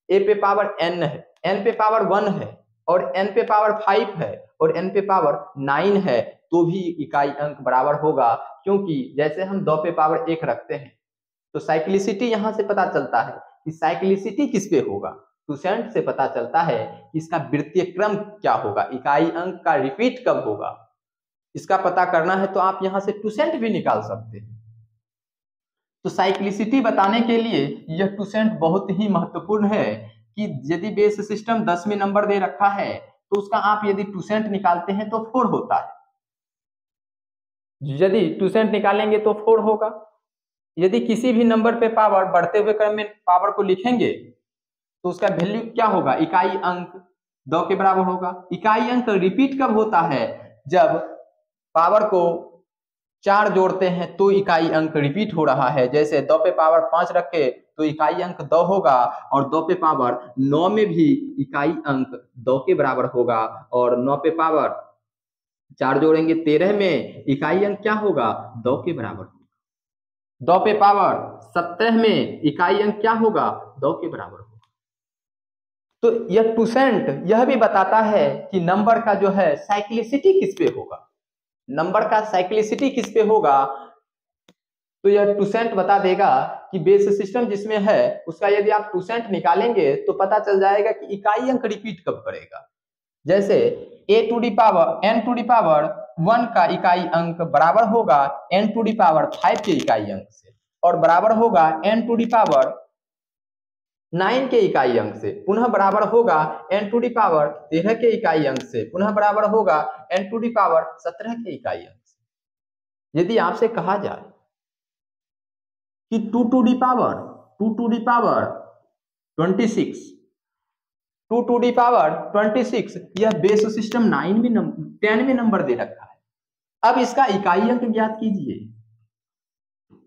a पे पावर n है, n पे पावर 1 है, और n पे पावर 5 है, और n पे पावर 9 है, तो भी इकाई अंक बराबर होगा। क्योंकि जैसे हम 2 पे पावर 1 रखते हैं तो साइक्लिसिटी यहां से पता चलता है कि साइक्लिसिटी किस पे होगा, टूसेंट से पता चलता है कि इसका वृत्तीय क्रम क्या होगा, इकाई अंक का रिपीट कब होगा, इसका पता करना है तो आप यहां से टूसेंट भी निकाल सकते हैं। तो साइक्लिसिटी बताने के लिए यह टूसेंट बहुत ही महत्वपूर्ण है कि यदि बेस सिस्टम 10 में नंबर दे रखा है तो उसका आप यदि टूसेंट निकालते हैं तो 4 होता है। यदि टूसेंट निकालेंगे तो 4 होगा। यदि किसी भी नंबर पे पावर बढ़ते हुए क्रम में पावर को लिखेंगे तो उसका वैल्यू क्या होगा, इकाई अंक 2 के बराबर होगा। इकाई अंक रिपीट कब होता है, जब पावर को 4 जोड़ते हैं तो इकाई अंक रिपीट हो रहा है। जैसे 2 पे पावर 5 रखे तो इकाई अंक 2 होगा, और 2 पे पावर 9 में भी इकाई अंक 2 के बराबर होगा, और 9 पे पावर 4 जोड़ेंगे 13 में इकाई अंक क्या होगा, 2 के बराबर होगा। 2 पे पावर 17 में इकाई अंक क्या होगा, 2 के बराबर होगा। तो यह टूसेंट यह भी बताता है कि नंबर का जो है साइक्लिसिटी किस पे होगा, नंबर का साइक्लिसिटी किस पे होगा। तो यह टूसेंट बता देगा कि बेस सिस्टम जिसमें है उसका यदि आप टूसेंट निकालेंगे तो पता चल जाएगा कि इकाई अंक रिपीट कब करेगा। जैसे a to the power n to the power 1 का इकाई अंक बराबर होगा n टू दी पावर 5 के इकाई अंक से, और बराबर होगा n टू दी पावर 9 के इकाई अंक से, पुनः बराबर होगा n टू दी पावर 13 के इकाई अंक से, पुनः बराबर होगा n टू दी पावर 17 के इकाई अंक से। यदि आपसे कहा जाए कि 2 to the power 26, 2 to the power 26 यह बेस सिस्टम 10 में नंबर दे रखा है। अब इसका इकाई अंक ज्ञात कीजिए।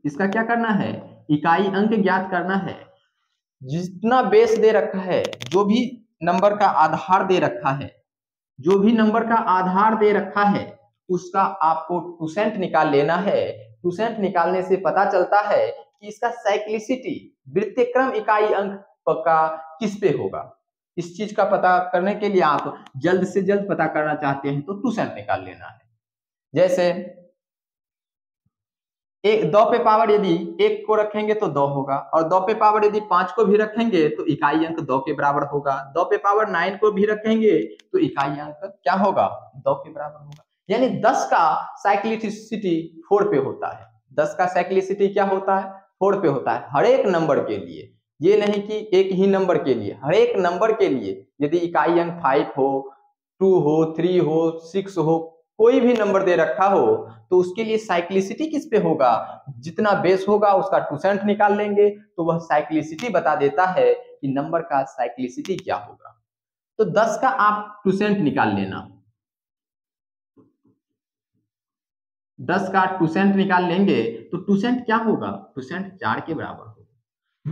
इसका क्या करना है, इकाई अंक ज्ञात करना है। जितना बेस दे रखा है, जो भी नंबर का आधार दे रखा है, जो भी नंबर का आधार दे रखा है उसका आपको टूसेंट निकाल लेना है। टूसेंट निकालने से पता चलता है कि इसका साइक्लिसिटी वृत्तीय क्रम इकाई अंक का किस पे होगा। इस चीज का पता करने के लिए आप जल्द से जल्द पता करना चाहते हैं तो टूसेंट निकाल लेना है। जैसे 2 पे पावर यदि 1 को रखेंगे तो 2 होगा, और 2 पे पावर यदि 5 को भी रखेंगे तो इकाई अंक 2 के बराबर होगा। 2 पे पावर 9 को भी रखेंगे तो इकाई अंक क्या होगा, 2 के बराबर होगा। यानी 10 का साइक्लिसिटी 4 पे होता है। 10 का साइक्लिसिटी क्या होता है, 4 पे होता है हर एक नंबर के लिए। ये नहीं कि एक ही नंबर के लिए, हर एक नंबर के लिए यदि इकाई अंक 5 हो, 2 हो, 3 हो, 6 हो, कोई भी नंबर दे रखा हो तो उसके लिए साइक्लिसिटी किस पे होगा, जितना बेस होगा उसका टूसेंट निकाल लेंगे तो वह साइक्लिसिटी बता देता है कि नंबर का साइक्लिसिटी क्या होगा। तो 10 का आप टूसेंट निकाल लेना। 10 का टूसेंट निकाल लेंगे तो टूसेंट क्या होगा, टूसेंट 4 के बराबर होगा।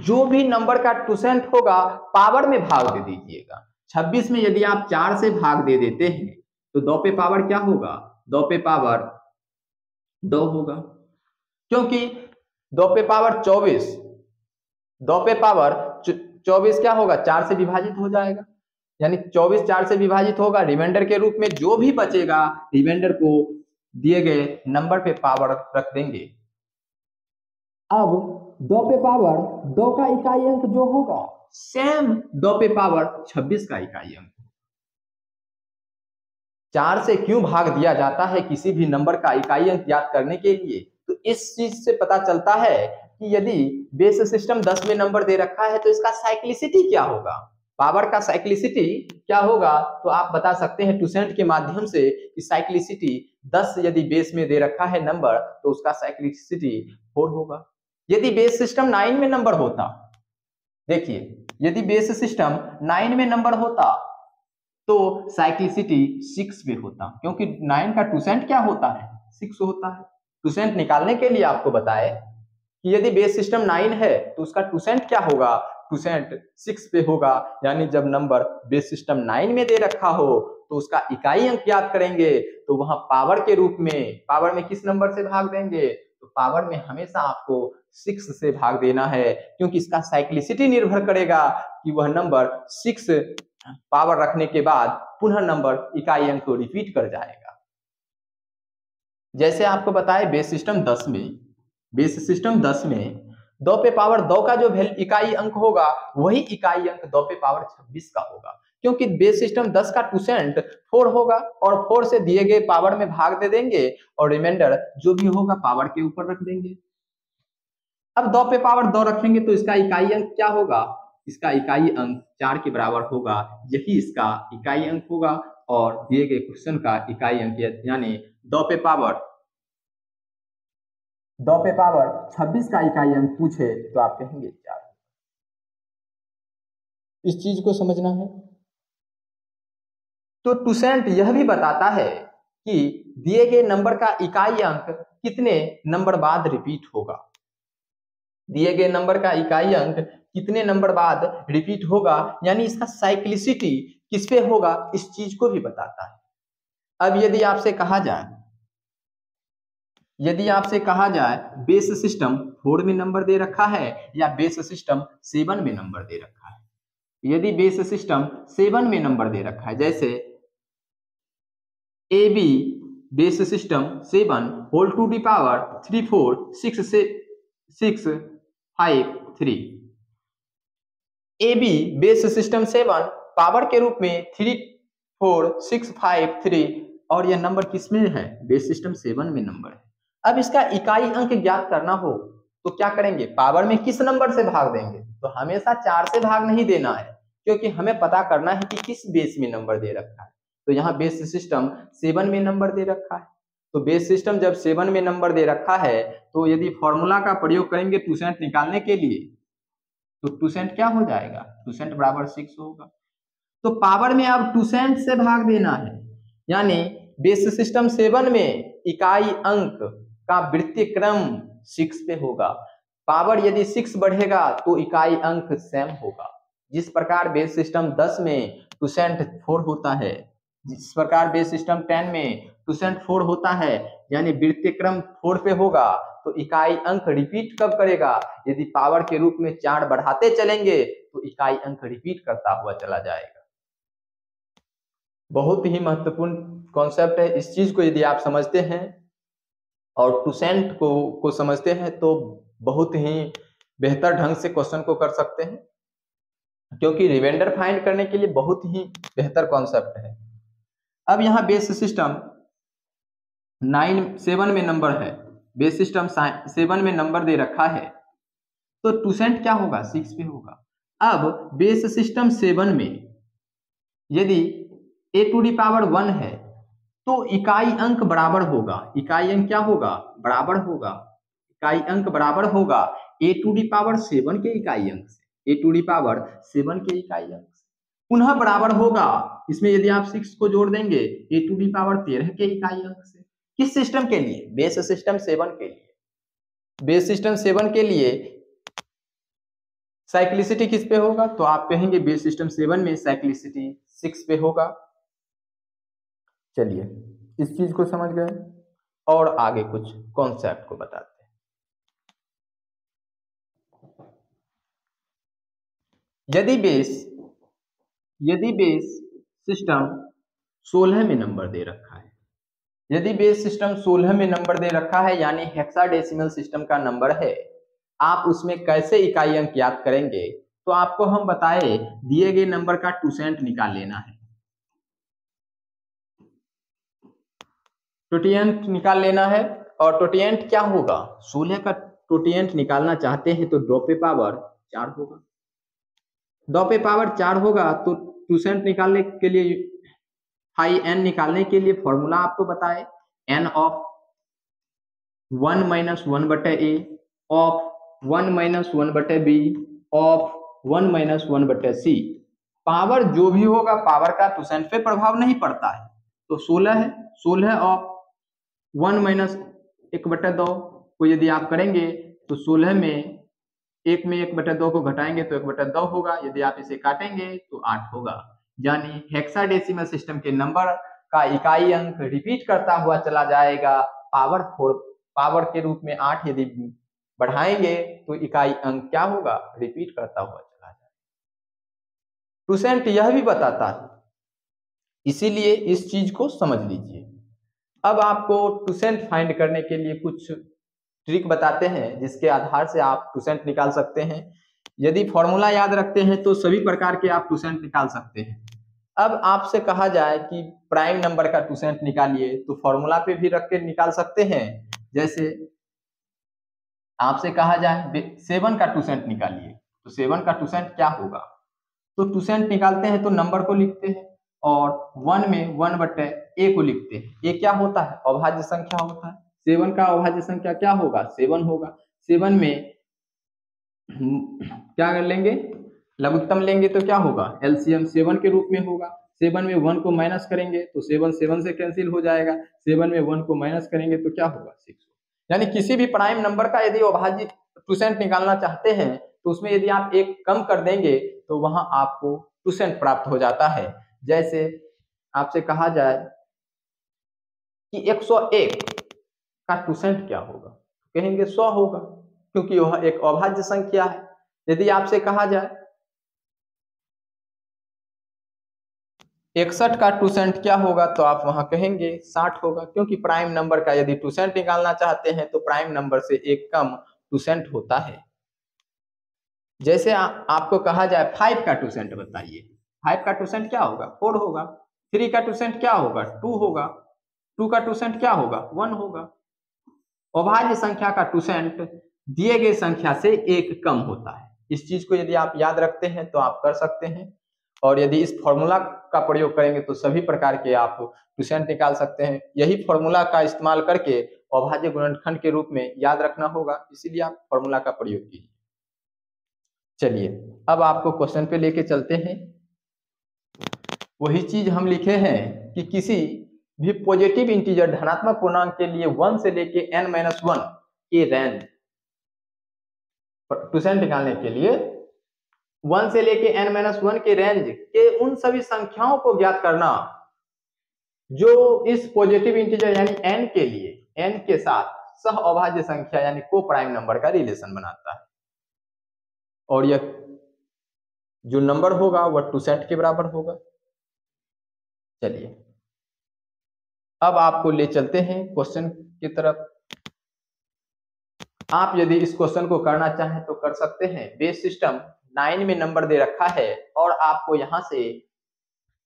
जो भी नंबर का टूसेंट होगा पावर में भाग दे दीजिएगा। 26 में यदि आप 4 से भाग दे देते हैं तो 2 पे पावर क्या होगा, 2 पे पावर 2 होगा, क्योंकि 2 पे पावर 24, 2 पे पावर 24 क्या होगा, 4 से विभाजित हो जाएगा। यानी 24 4 से विभाजित होगा, रिमाइंडर के रूप में जो भी बचेगा रिमाइंडर को दिए गए नंबर पे पावर रख देंगे। अब 2 पे पावर 2 का इकाई अंक जो होगा सेम 2 पे पावर 26 का इकाई अंक। 4 से क्यों भाग दिया जाता है किसी भी नंबर का इकाई अंक ज्ञात करने के लिए, तो इस चीज से पता चलता है कि यदि बेस सिस्टम 10 में नंबर दे रखा है तो इसका साइक्लिसिटी क्या होगा, पावर का साइक्लिसिटी क्या होगा। तो आप बता सकते हैं टूसेंट के माध्यम से कि साइक्लिसिटी 10 यदि बेस में दे रखा है नंबर तो उसका साइक्लिसिटी 4 होगा। यदि बेस सिस्टम 9 में नंबर होता, देखिए यदि बेस सिस्टम 9 में नंबर होता तो साइक्लिसिटी 6 पे होता, क्योंकि 9 का टूसेंट क्या होता है, 6 होता है। टूसेंट निकालने के लिए आपको बताए कि यदि बेस सिस्टम 9 है तो उसका टूसेंट क्या होगा, टूसेंट 6 पे होगा। यानी जब नंबर बेस सिस्टम 9 में दे रखा हो तो उसका इकाई अंक याद करेंगे तो वहां पावर के रूप में, पावर में किस नंबर से भाग देंगे, तो पावर में हमेशा आपको 6 से भाग देना है, क्योंकि इसका साइक्लिसिटी निर्भर करेगा कि वह नंबर 6 पावर रखने के बाद पुनः नंबर इकाई अंक को रिपीट कर जाएगा। जैसे आपको बताए बेस सिस्टम 10 में 2 पे पावर 2 का जो इकाई अंक होगा वही इकाई अंक 2 पे पावर 26 का होगा, क्योंकि बेस सिस्टम 10 का टूसेंट 4 होगा और 4 से दिए गए पावर में भाग दे देंगे और रिमाइंडर जो भी होगा पावर के ऊपर रख देंगे। अब 2 पे पावर 2 रखेंगे तो इसका इकाई अंक क्या होगा, इसका इकाई अंक 4 के बराबर होगा, यही इसका इकाई अंक होगा और दिए गए क्वेश्चन का इकाई अंक यानी 2 पे पावर 26 का इकाई अंक पूछे तो आप कहेंगे 4। इस चीज को समझना है। तो टूसेंट यह भी बताता है कि दिए गए नंबर का इकाई अंक कितने नंबर बाद रिपीट होगा, दिए गए नंबर का इकाई अंक कितने नंबर बाद रिपीट होगा, यानी इसका साइक्लिसिटी किस पे होगा इस चीज को भी बताता है। अब यदि आपसे कहा जाए बेस सिस्टम 4 में नंबर दे रखा है या बेस सिस्टम 7 में नंबर दे रखा है, यदि बेस सिस्टम 7 में नंबर दे रखा है, जैसे A B base system 7 whole to the power 3 4 6 6 5 3, A B base system 7 power के रूप में 3 4 6 5 3 और यह नंबर किस में है, बेस सिस्टम 7 में नंबर है। अब इसका इकाई अंक ज्ञात करना हो तो क्या करेंगे, पावर में किस नंबर से भाग देंगे, तो हमेशा 4 से भाग नहीं देना है, क्योंकि हमें पता करना है कि किस बेस में नंबर दे रखा है। तो यहाँ बेस सिस्टम 7 में नंबर दे रखा है, तो बेस सिस्टम जब 7 में नंबर दे रखा है तो यदि फॉर्मूला का प्रयोग करेंगे टूसेंट निकालने के लिए तो टूसेंट क्या हो जाएगा, टूसेंट बराबर 6 होगा। तो पावर में अब टूसेंट से भाग देना है, यानी बेस सिस्टम 7 में इकाई अंक का वृत्तीय क्रम 6 पे होगा, पावर यदि 6 बढ़ेगा तो इकाई अंक सेम होगा। जिस प्रकार बेस सिस्टम 10 में टूसेंट 4 होता है, जिस प्रकार बेस सिस्टम 10 में टूसेंट 4 होता है, यानी वृत्तीय क्रम 4 पे होगा, तो इकाई अंक रिपीट कब करेगा, यदि पावर के रूप में 4 बढ़ाते चलेंगे तो इकाई अंक रिपीट करता हुआ चला जाएगा। बहुत ही महत्वपूर्ण कॉन्सेप्ट है, इस चीज को यदि आप समझते हैं और टूसेंट को समझते हैं तो बहुत ही बेहतर ढंग से क्वेश्चन को कर सकते हैं, क्योंकि रिमाइंडर फाइंड करने के लिए बहुत ही बेहतर कॉन्सेप्ट है। अब यहाँ बेस सिस्टम 7 में नंबर है, बेस सिस्टम 7 में नंबर दे रखा है, तो टूसेंट क्या होगा, 6 पे होगा। अब बेस सिस्टम 7 में यदि ए टू दी पावर 1 है तो इकाई अंक बराबर होगा, इकाई अंक क्या होगा, बराबर होगा, इकाई अंक बराबर होगा ए टू दी पावर 7 के इकाई अंक से, ए टू दी पावर 7 के इकाई अंक से पुनः बराबर होगा, इसमें यदि आप 6 को जोड़ देंगे ए टू दी पावर 13 के इकाई अंक से। किस सिस्टम के लिए, बेस सिस्टम 7 के लिए। बेस सिस्टम 7 के लिए साइक्लिसिटी किस पे होगा, तो आप कहेंगे बेस सिस्टम 7 में साइक्लिसिटी 6 पे होगा। चलिए इस चीज को समझ गए और आगे कुछ कॉन्सेप्ट को बताते हैं। यदि बेस सिस्टम 16 में नंबर दे रखा है, यदि बेस सिस्टम 16 में नंबर दे रखा है यानी हेक्साडेसिमल सिस्टम का नंबर है, आप उसमें कैसे इकाई अंक याद करेंगे, तो आपको हम बताए दिए गए नंबर का टूसेंट निकाल लेना है, टोटिएंट निकाल लेना है। और टोटिएंट क्या होगा, 16 का टोटिएंट निकालना चाहते हैं तो 2 पे पावर 4 होगा, 2 पे पावर 4 होगा। तो टूसेंट निकालने के लिए हाई एन निकालने के लिए फॉर्मूला आपको बताए, एन ऑफ 1 माइनस 1 बटे ए ऑफ 1 माइनस 1 बटे बी ऑफ 1 माइनस 1 बटे सी। पावर जो भी होगा पावर का टूसेंट पे प्रभाव नहीं पड़ता है, तो 16 है, 16 ऑफ 1 माइनस 1 बटे 2 को यदि आप करेंगे तो 16 में 1 में 1 बटे 2 को घटाएंगे तो 1 बटे 2 होगा, यदि आप इसे काटेंगे तो 8 होगा। यानी हेक्साडेसिमल सिस्टम के नंबर का इकाई अंक रिपीट करता हुआ चला जाएगा, पावर के रूप में 8 यदि बढ़ाएंगे तो इकाई अंक क्या होगा, रिपीट करता हुआ चला जाएगा। टूसेंट यह भी बताता है, इसीलिए इस चीज को समझ लीजिए। अब आपको टूसेंट फाइंड करने के लिए कुछ ट्रिक बताते हैं जिसके आधार से आप टूसेंट निकाल सकते हैं। यदि फॉर्मूला याद रखते हैं तो सभी प्रकार के आप टूसेंट निकाल सकते हैं। अब आपसे कहा जाए कि प्राइम नंबर का टूसेंट निकालिए, तो फॉर्मूला पे भी रख के निकाल सकते हैं। जैसे आपसे कहा जाए 7 का टूसेंट निकालिए, तो 7 का टूसेंट क्या होगा? तो टूसेंट निकालते हैं तो नंबर को लिखते हैं और 1 में 1/a को लिखते हैं। ये क्या होता है? अभाज्य संख्या होता है। 7 का अभाज्य संख्या क्या होगा? 7 होगा। 7 में क्या कर लेंगे? लघुत्तम लेंगे तो क्या होगा? एलसीएम 7 के रूप में होगा। 7 में 1 को माइनस करेंगे तो 7 7 से कैंसिल हो जाएगा। 7 में 1 को माइनस करेंगे तो क्या होगा? 6। यानी किसी भी प्राइम नंबर का यदि अभाज्य टूसेंट निकालना चाहते हैं तो उसमें यदि आप एक कम कर देंगे तो वहां आपको टूसेंट प्राप्त हो जाता है। जैसे आपसे कहा जाए कि 101 का टूसेंट क्या होगा? कहेंगे 100 होगा, क्योंकि वह एक अभाज्य संख्या है। यदि आपसे कहा जाए 61 का टूसेंट क्या होगा, तो आप वहां कहेंगे 60 होगा, क्योंकि प्राइम नंबर का यदि टूसेंट निकालना चाहते हैं तो प्राइम नंबर से एक कम टूसेंट होता है। जैसे आपको कहा जाए 5 का टूसेंट बताइए, 5 का टूसेंट क्या होगा? 4 होगा। 3 का टूसेंट क्या होगा? 2 होगा। 2 का टूसेंट क्या होगा? 1 होगा। अभाज्य संख्या का टूसेंट दिए गए संख्या से एक कम होता है। इस चीज को यदि आप याद रखते हैं तो आप कर सकते हैं, और यदि इस फॉर्मूला का प्रयोग करेंगे तो सभी प्रकार के आप टूसेंट निकाल सकते हैं। यही फॉर्मूला का इस्तेमाल करके अभाज्य गुणनखंड के रूप में याद रखना होगा, इसीलिए आप फॉर्मूला का प्रयोग कीजिए। चलिए अब आपको क्वेश्चन पे लेके चलते हैं। वही चीज हम लिखे हैं कि किसी भी पॉजिटिव इंटीजर धनात्मक पूर्णांक के लिए 1 से लेके n-1 के रेंज टूसेंट निकालने के लिए 1 से लेके n-1 के रेंज के उन सभी संख्याओं को ज्ञात करना जो इस पॉजिटिव इंटीजर यानी n के लिए n के साथ सह अभाज्य संख्या यानी को प्राइम नंबर का रिलेशन बनाता है, और यह जो नंबर होगा वह टूसेंट के बराबर होगा। चलिए अब आपको ले चलते हैं क्वेश्चन की तरफ। आप यदि इस क्वेश्चन को करना चाहें तो कर सकते हैं। बेस सिस्टम 9 में नंबर दे रखा है और आपको यहां से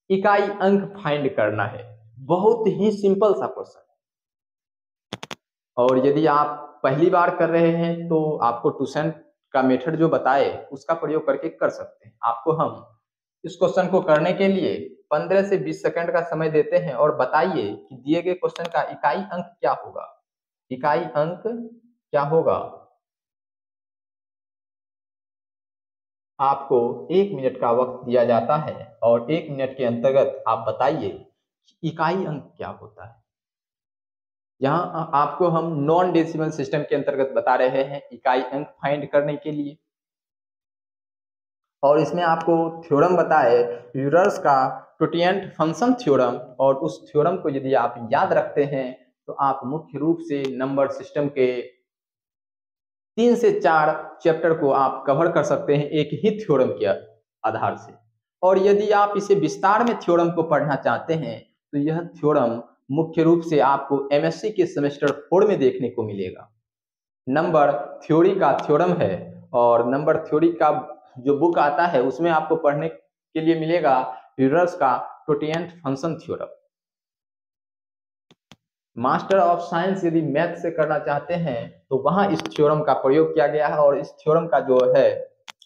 इकाई अंक फाइंड करना है। बहुत ही सिंपल सा क्वेश्चन है, और यदि आप पहली बार कर रहे हैं तो आपको टूसेंट का मेथड जो बताए उसका प्रयोग करके कर सकते हैं। आपको हम इस क्वेश्चन को करने के लिए 15 से 20 सेकंड का समय देते हैं, और बताइए कि दिए गए क्वेश्चन का इकाई अंक क्या होगा। इकाई अंक क्या होगा? आपको 1 मिनट का वक्त दिया जाता है और 1 मिनट के अंतर्गत आप बताइए कि इकाई अंक क्या होता है। यहाँ आपको हम नॉन डेसिमल सिस्टम के अंतर्गत बता रहे हैं इकाई अंक फाइंड करने के लिए, और इसमें आपको थ्योरम बताए यूलर्स का टोटिएंट फंक्शन थ्योरम, और उस थ्योरम को यदि आप याद रखते हैं तो आप मुख्य रूप से नंबर सिस्टम के 3 से 4 चैप्टर को आप कवर कर सकते हैं एक ही थ्योरम के आधार से। और यदि आप इसे विस्तार में थ्योरम को पढ़ना चाहते हैं तो यह थ्योरम मुख्य रूप से आपको एमएससी के सेमेस्टर 4 में देखने को मिलेगा। नंबर थ्योरी का थ्योरम है, और नंबर थ्योरी का जो बुक आता है उसमें आपको पढ़ने के लिए मिलेगा यूलर्स का totient function theorem. Master of science यदि मैथ से करना चाहते हैं तो वहां इस थ्योरम का प्रयोग किया गया है, और इस थ्योरम का जो है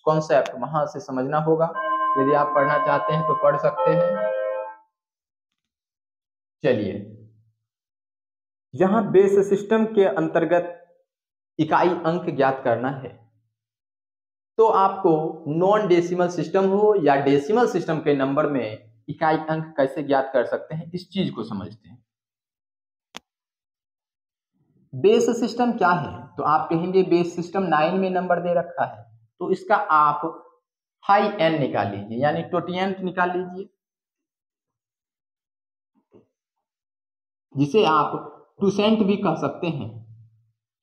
कॉन्सेप्ट वहां से समझना होगा। यदि आप पढ़ना चाहते हैं तो पढ़ सकते हैं। चलिए यहां बेस सिस्टम के अंतर्गत इकाई अंक ज्ञात करना है, तो आपको नॉन डेसिमल सिस्टम हो या डेसिमल सिस्टम के नंबर में इकाई अंक कैसे ज्ञात कर सकते हैं इस चीज को समझते हैं। बेस सिस्टम क्या है? तो आप कहेंगे बेस सिस्टम 9 में नंबर दे रखा है, तो इसका आप हाई एन निकाल लीजिए, यानी टोटिएंट निकाल लीजिए, जिसे आप टूसेंट भी कह सकते हैं।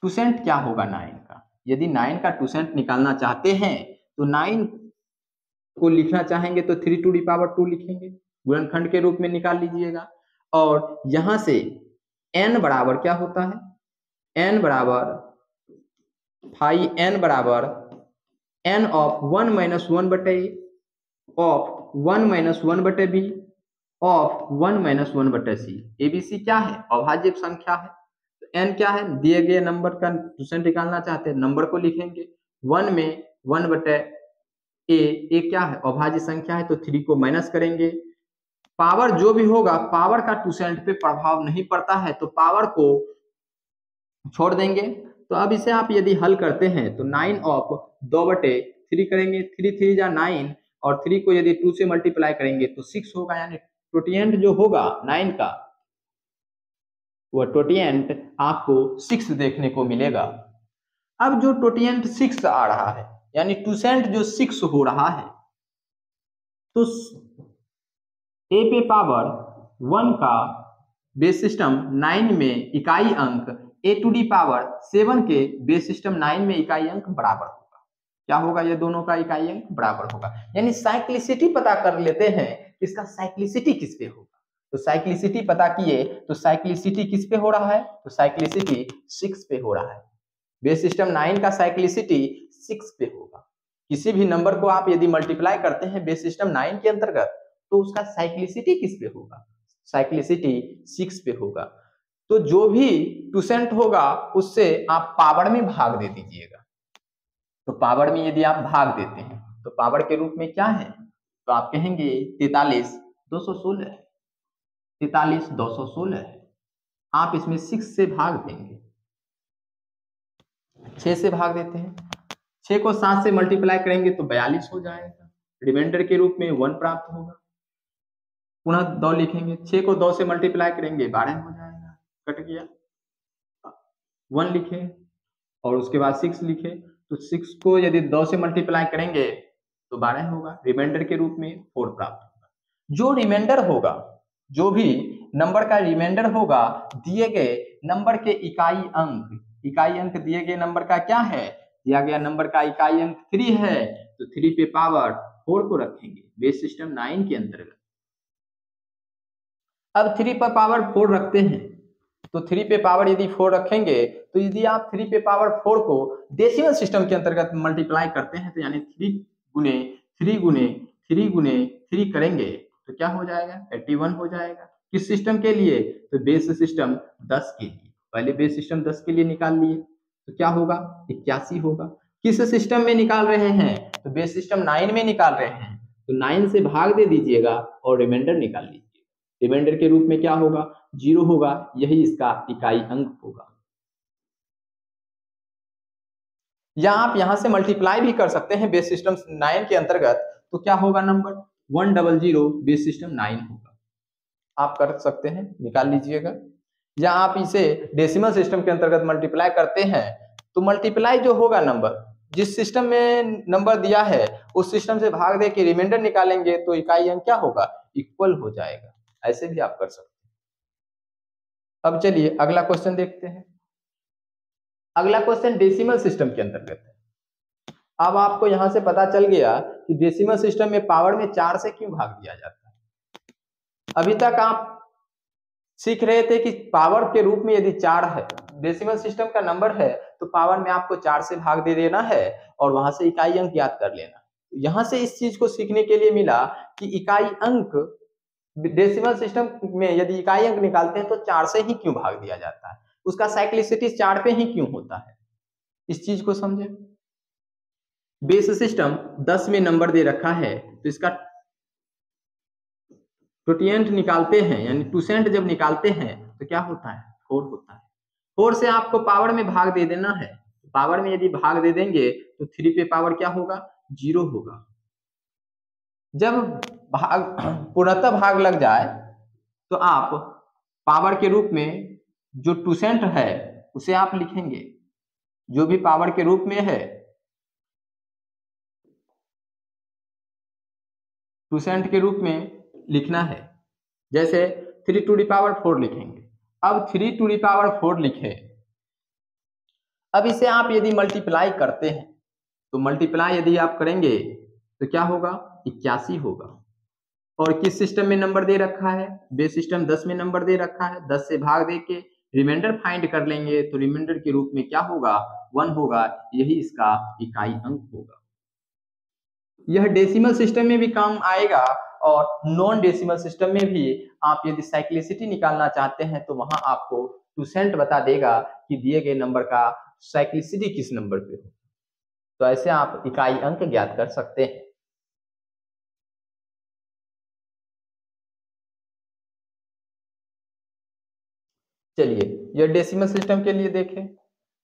टूसेंट क्या होगा 9 का? यदि 9 का टूसेंट निकालना चाहते हैं तो 9 को लिखना चाहेंगे तो 3 टू द पावर 2 लिखेंगे, गुणनखंड के रूप में निकाल लीजिएगा। और यहां से n बराबर क्या होता है? n बराबर फाई एन बराबर एन ऑफ 1 माइनस 1 बटे ए ऑफ 1 माइनस 1 बटे बी ऑफ 1 माइनस 1 बटे सी। ए बी सी क्या है? अभाज्य संख्या है। तो एन क्या है? दिए गए नंबर का परसेंट निकालना चाहते हैं, नंबर को लिखेंगे 1 में 1 बटे ए क्या है? अभाज्य संख्या है, तो 3 को माइनस करेंगे। पावर जो भी होगा, पावर का परसेंट पे प्रभाव नहीं पड़ता है, तो पावर को छोड़ देंगे। तो अब इसे आप यदि हल करते हैं तो 9 ऑफ 2 बटे 3 करेंगे, 3 3 जा 9 और 3 को यदि 2 से मल्टीप्लाई करेंगे तो 6 होगा, यानी टोटिएंट जो होगा 9 का वह टोटिएंट आपको 6 देखने को मिलेगा। अब जो टोटिएंट 6 आ रहा है यानी टूसेंट जो 6 हो रहा है, तो ए पे पावर 1 का बेस सिस्टम 9 में इकाई अंक ए टू डी पावर 7 के बेस सिस्टम 9 में इकाई अंक बराबर होगा। क्या होगा? ये दोनों का इकाई अंक बराबर होगा, यानी साइक्लिसिटी पता कर लेते हैं, इसका साइक्लिसिटी किस पे होगा। तो साइक्लिसिटी पता किए तो साइक्लिसिटी किस पे हो रहा है? तो साइक्लिसिटी 6 पे हो रहा है। बेस सिस्टम 9 का साइक्लिसिटी 6 पे होगा। किसी भी नंबर को आप यदि मल्टीप्लाई करते हैं बेस सिस्टम 9 के अंतर्गत, तो उसका साइक्लिसिटी किस पे होगा? साइक्लिसिटी 6 पे होगा। तो जो भी टूसेंट होगा उससे आप पावर में भाग दे दीजिएगा। तो पावर में यदि आप भाग देते हैं तो पावर के रूप में क्या है? तो आप कहेंगे 43 216 है, 43 216 है। आप इसमें 6 से भाग देंगे, 6 से भाग देते हैं, 6 को 7 से मल्टीप्लाई करेंगे तो 42 हो जाएगा। रिमाइंडर के रूप में 1 प्राप्त होगा। पुनः 2 लिखेंगे, 6 को 2 से मल्टीप्लाई करेंगे 12 हो जाएगा, कट गया। 1 लिखे और उसके बाद 6 लिखे, तो 6 को यदि 2 से मल्टीप्लाई करेंगे तो 12 होगा। रिमाइंडर के रूप में 4 प्राप्त होगा। जो रिमाइंडर होगा, जो भी नंबर का रिमाइंडर होगा, दिए गए नंबर के इकाई अंक दिए गए नंबर का क्या है? दिया गया नंबर का इकाई अंक 3 है, तो 3 पे पावर 4 को रखेंगे बेस सिस्टम 9 के अंतर्गत। अब 3 पर पावर 4 रखते हैं, तो 3 पे पावर यदि 4 रखेंगे, तो यदि आप 3 पे पावर 4 को डेसिमल सिस्टम के अंतर्गत मल्टीप्लाई करते हैं, तो यानी 3 गुने 3 गुने 3 गुने 3 करेंगे तो क्या हो जाएगा? 81 हो जाएगा। किस सिस्टम के लिए? तो बेस सिस्टम 10 के लिए। पहले बेस सिस्टम 10 के लिए निकाल लिए, तो क्या होगा? 81 होगा। किस सिस्टम में निकाल रहे हैं? तो बेस सिस्टम 9 में निकाल रहे हैं, तो 9 से भाग दे दीजिएगा और रिमाइंडर निकाल लीजिए। रिमाइंडर के रूप में क्या होगा? 0 होगा, यही इसका इकाई अंक होगा। या आप यहां से मल्टीप्लाई भी कर सकते हैं बेस सिस्टम 9 के अंतर्गत, तो क्या होगा? नंबर 100 बेस सिस्टम 9 होगा। आप कर सकते हैं, निकाल लीजिएगा। या आप इसे डेसिमल सिस्टम के अंतर्गत मल्टीप्लाई करते हैं, तो मल्टीप्लाई जो होगा नंबर, जिस सिस्टम में नंबर दिया है उस सिस्टम से भाग दे के रिमाइंडर निकालेंगे तो इकाई अंक क्या होगा? इक्वल हो जाएगा। ऐसे भी आप कर सकते हैं। अब चलिए अगला क्वेश्चन देखते हैं। अगला क्वेश्चन डेसिमल सिस्टम के अंतर्गत है। अब आपको यहां से पता चल गया कि डेसिमल सिस्टम में पावर में 4 से क्यों भाग दिया जाता है। अभी तक आप सीख रहे थे कि पावर के रूप में यदि 4 है, डेसिमल सिस्टम का नंबर है, तो पावर में आपको 4 से भाग दे देना है और वहां से इकाई अंक याद कर लेना। यहां से इस चीज को सीखने के लिए मिला कि इकाई अंक डेसिमल सिस्टम में यदि इकाई अंक निकालते हैं तो 4 से ही क्यों भाग दिया जाता है, उसका साइक्लिसिटी 4 पे ही क्यों होता है, इस चीज को समझे। बेस सिस्टम 10 में नंबर दे रखा है, तो इसका टोटिएंट निकालते हैं यानी टूसेंट जब निकालते हैं तो क्या होता है? 4 होता है। 4 से आपको पावर में भाग दे देना है। पावर में यदि भाग दे देंगे तो 3 पे पावर क्या होगा? 0 होगा। जब भाग पूर्णतः भाग लग जाए तो आप पावर के रूप में जो टूसेंट है उसे आप लिखेंगे, जो भी पावर के रूप में है टूसेंट के रूप में लिखना है। जैसे 3 टू दी पावर 4 लिखेंगे। अब 3 टू दी पावर 4 लिखे, अब इसे आप यदि मल्टीप्लाई करते हैं तो मल्टीप्लाई यदि आप करेंगे तो क्या होगा? 81 होगा। और किस सिस्टम में नंबर दे रखा है? बेस सिस्टम 10 में नंबर दे रखा है, 10 से भाग दे के रिमाइंडर फाइंड कर लेंगे तो रिमाइंडर के रूप में क्या होगा, 1 होगा, यही इसका इकाई अंक होगा। यह डेसिमल सिस्टम में भी काम आएगा और नॉन डेसिमल सिस्टम में भी आप यदि साइक्लिसिटी निकालना चाहते हैं तो वहां आपको टूसेंट बता देगा कि दिए गए नंबर का साइक्लिसिटी किस नंबर पे हो। तो ऐसे आप इकाई अंक ज्ञात कर सकते हैं। चलिए यह डेसिमल सिस्टम के लिए देखें।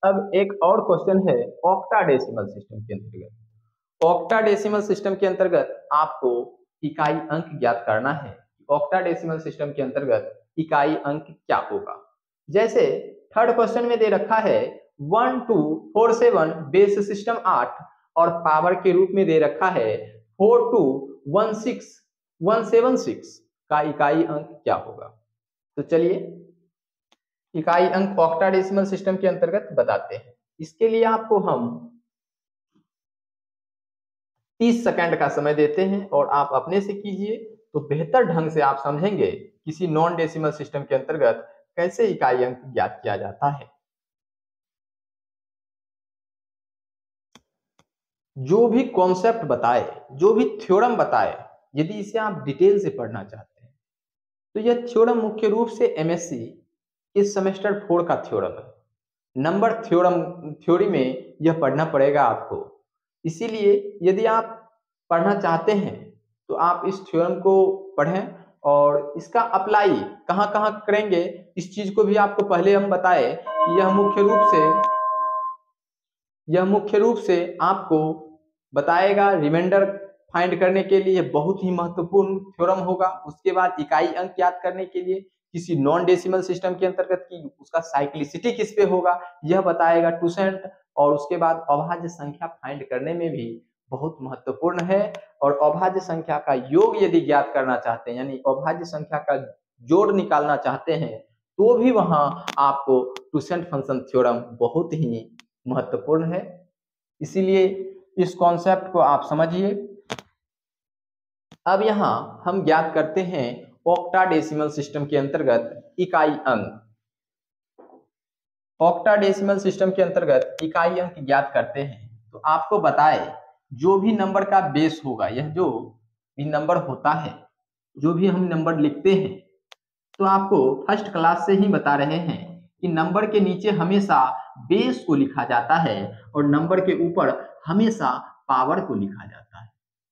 अब एक और क्वेश्चन है ऑक्टा डेसिमल सिस्टम के अंतर्गत। ऑक्टा डेसिमल सिस्टम के अंतर्गत आपको इकाई अंक ज्ञात करना है। ऑक्टा डेसिमल सिस्टम के अंतर्गत इकाई अंक क्या होगा। जैसे थर्ड क्वेश्चन में दे रखा है 1247 बेस सिस्टम 8 और पावर के रूप में दे रखा है 4216176 का इकाई अंक क्या होगा। तो चलिए इकाई अंक ऑक्टाडेसिमल सिस्टम के अंतर्गत बताते हैं। इसके लिए आपको हम 30 सेकंड का समय देते हैं और आप अपने से कीजिए तो बेहतर ढंग से आप समझेंगे किसी नॉन डेसिमल सिस्टम के अंतर्गत कैसे इकाई अंक ज्ञात किया जाता है। जो भी कॉन्सेप्ट बताए, जो भी थ्योरम बताए, यदि इसे आप डिटेल से पढ़ना चाहते हैं तो यह थ्योरम मुख्य रूप से एमएससी इस सेमेस्टर 4 का थ्योरम है। नंबर थ्योरी में यह पढ़ना पड़ेगा आपको। इसीलिए यदि आप पढ़ना चाहते हैं तो आप इस थ्योरम को पढ़ें और इसका अप्लाई कहाँ कहाँ करेंगे इस चीज को भी आपको पहले हम बताए कि यह मुख्य रूप से आपको बताएगा रिमाइंडर फाइंड करने के लिए बहुत ही महत्वपूर्ण थ्योरम होगा। उसके बाद इकाई अंक ज्ञात करने के लिए किसी नॉन डेसिमल सिस्टम के अंतर्गत की उसका साइक्लिसिटी किस पे होगा यह बताएगा टूसेंट। और उसके बाद अभाज्य संख्या फाइंड करने में भी बहुत महत्वपूर्ण है। और अभाज्य संख्या का योग यदि ज्ञात करना चाहते हैं यानी अभाज्य संख्या का जोड़ निकालना चाहते हैं तो भी वहां आपको टूसेंट फंक्शन थ्योरम बहुत ही महत्वपूर्ण है। इसीलिए इस कॉन्सेप्ट को आप समझिए। अब यहाँ हम ज्ञात करते हैं ऑक्टाडेसिमल सिस्टम के अंतर्गत इकाई अंक। ऑक्टाडेसिमल सिस्टम के अंतर्गत इकाई अंक ज्ञात करते हैं तो आपको बताए जो भी नंबर का बेस होगा, यह जो भी नंबर होता है, जो भी हम नंबर लिखते हैं तो आपको फर्स्ट क्लास से ही बता रहे हैं कि नंबर के नीचे हमेशा बेस को लिखा जाता है और नंबर के ऊपर हमेशा पावर को लिखा जाता है।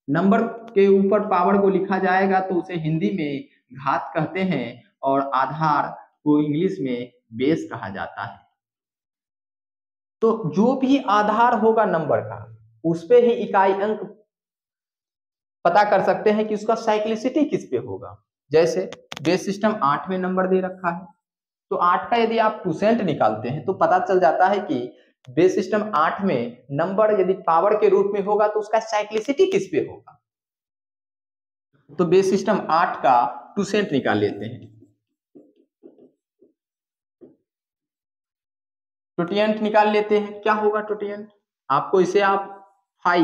नंबर के ऊपर पावर को लिखा जाएगा तो उसे हिंदी में घात कहते हैं और आधार को इंग्लिश में बेस कहा जाता है। तो जो भी आधार होगा नंबर का उस पे ही इकाई अंक पता कर सकते हैं कि उसका साइक्लिसिटी किस पे होगा। जैसे बेस सिस्टम 8 में नंबर दे रखा है तो 8 का यदि आप टूसेंट निकालते हैं तो पता चल जाता है कि बेस सिस्टम 8 में नंबर यदि पावर के रूप में होगा तो उसका साइक्लिसिटी किस पे होगा। तो बेस सिस्टम 8 का टूसेंट निकाल लेते हैं। टोटिएंट निकाल लेते हैं। क्या होगा टोटिएंट, आपको इसे आप फाई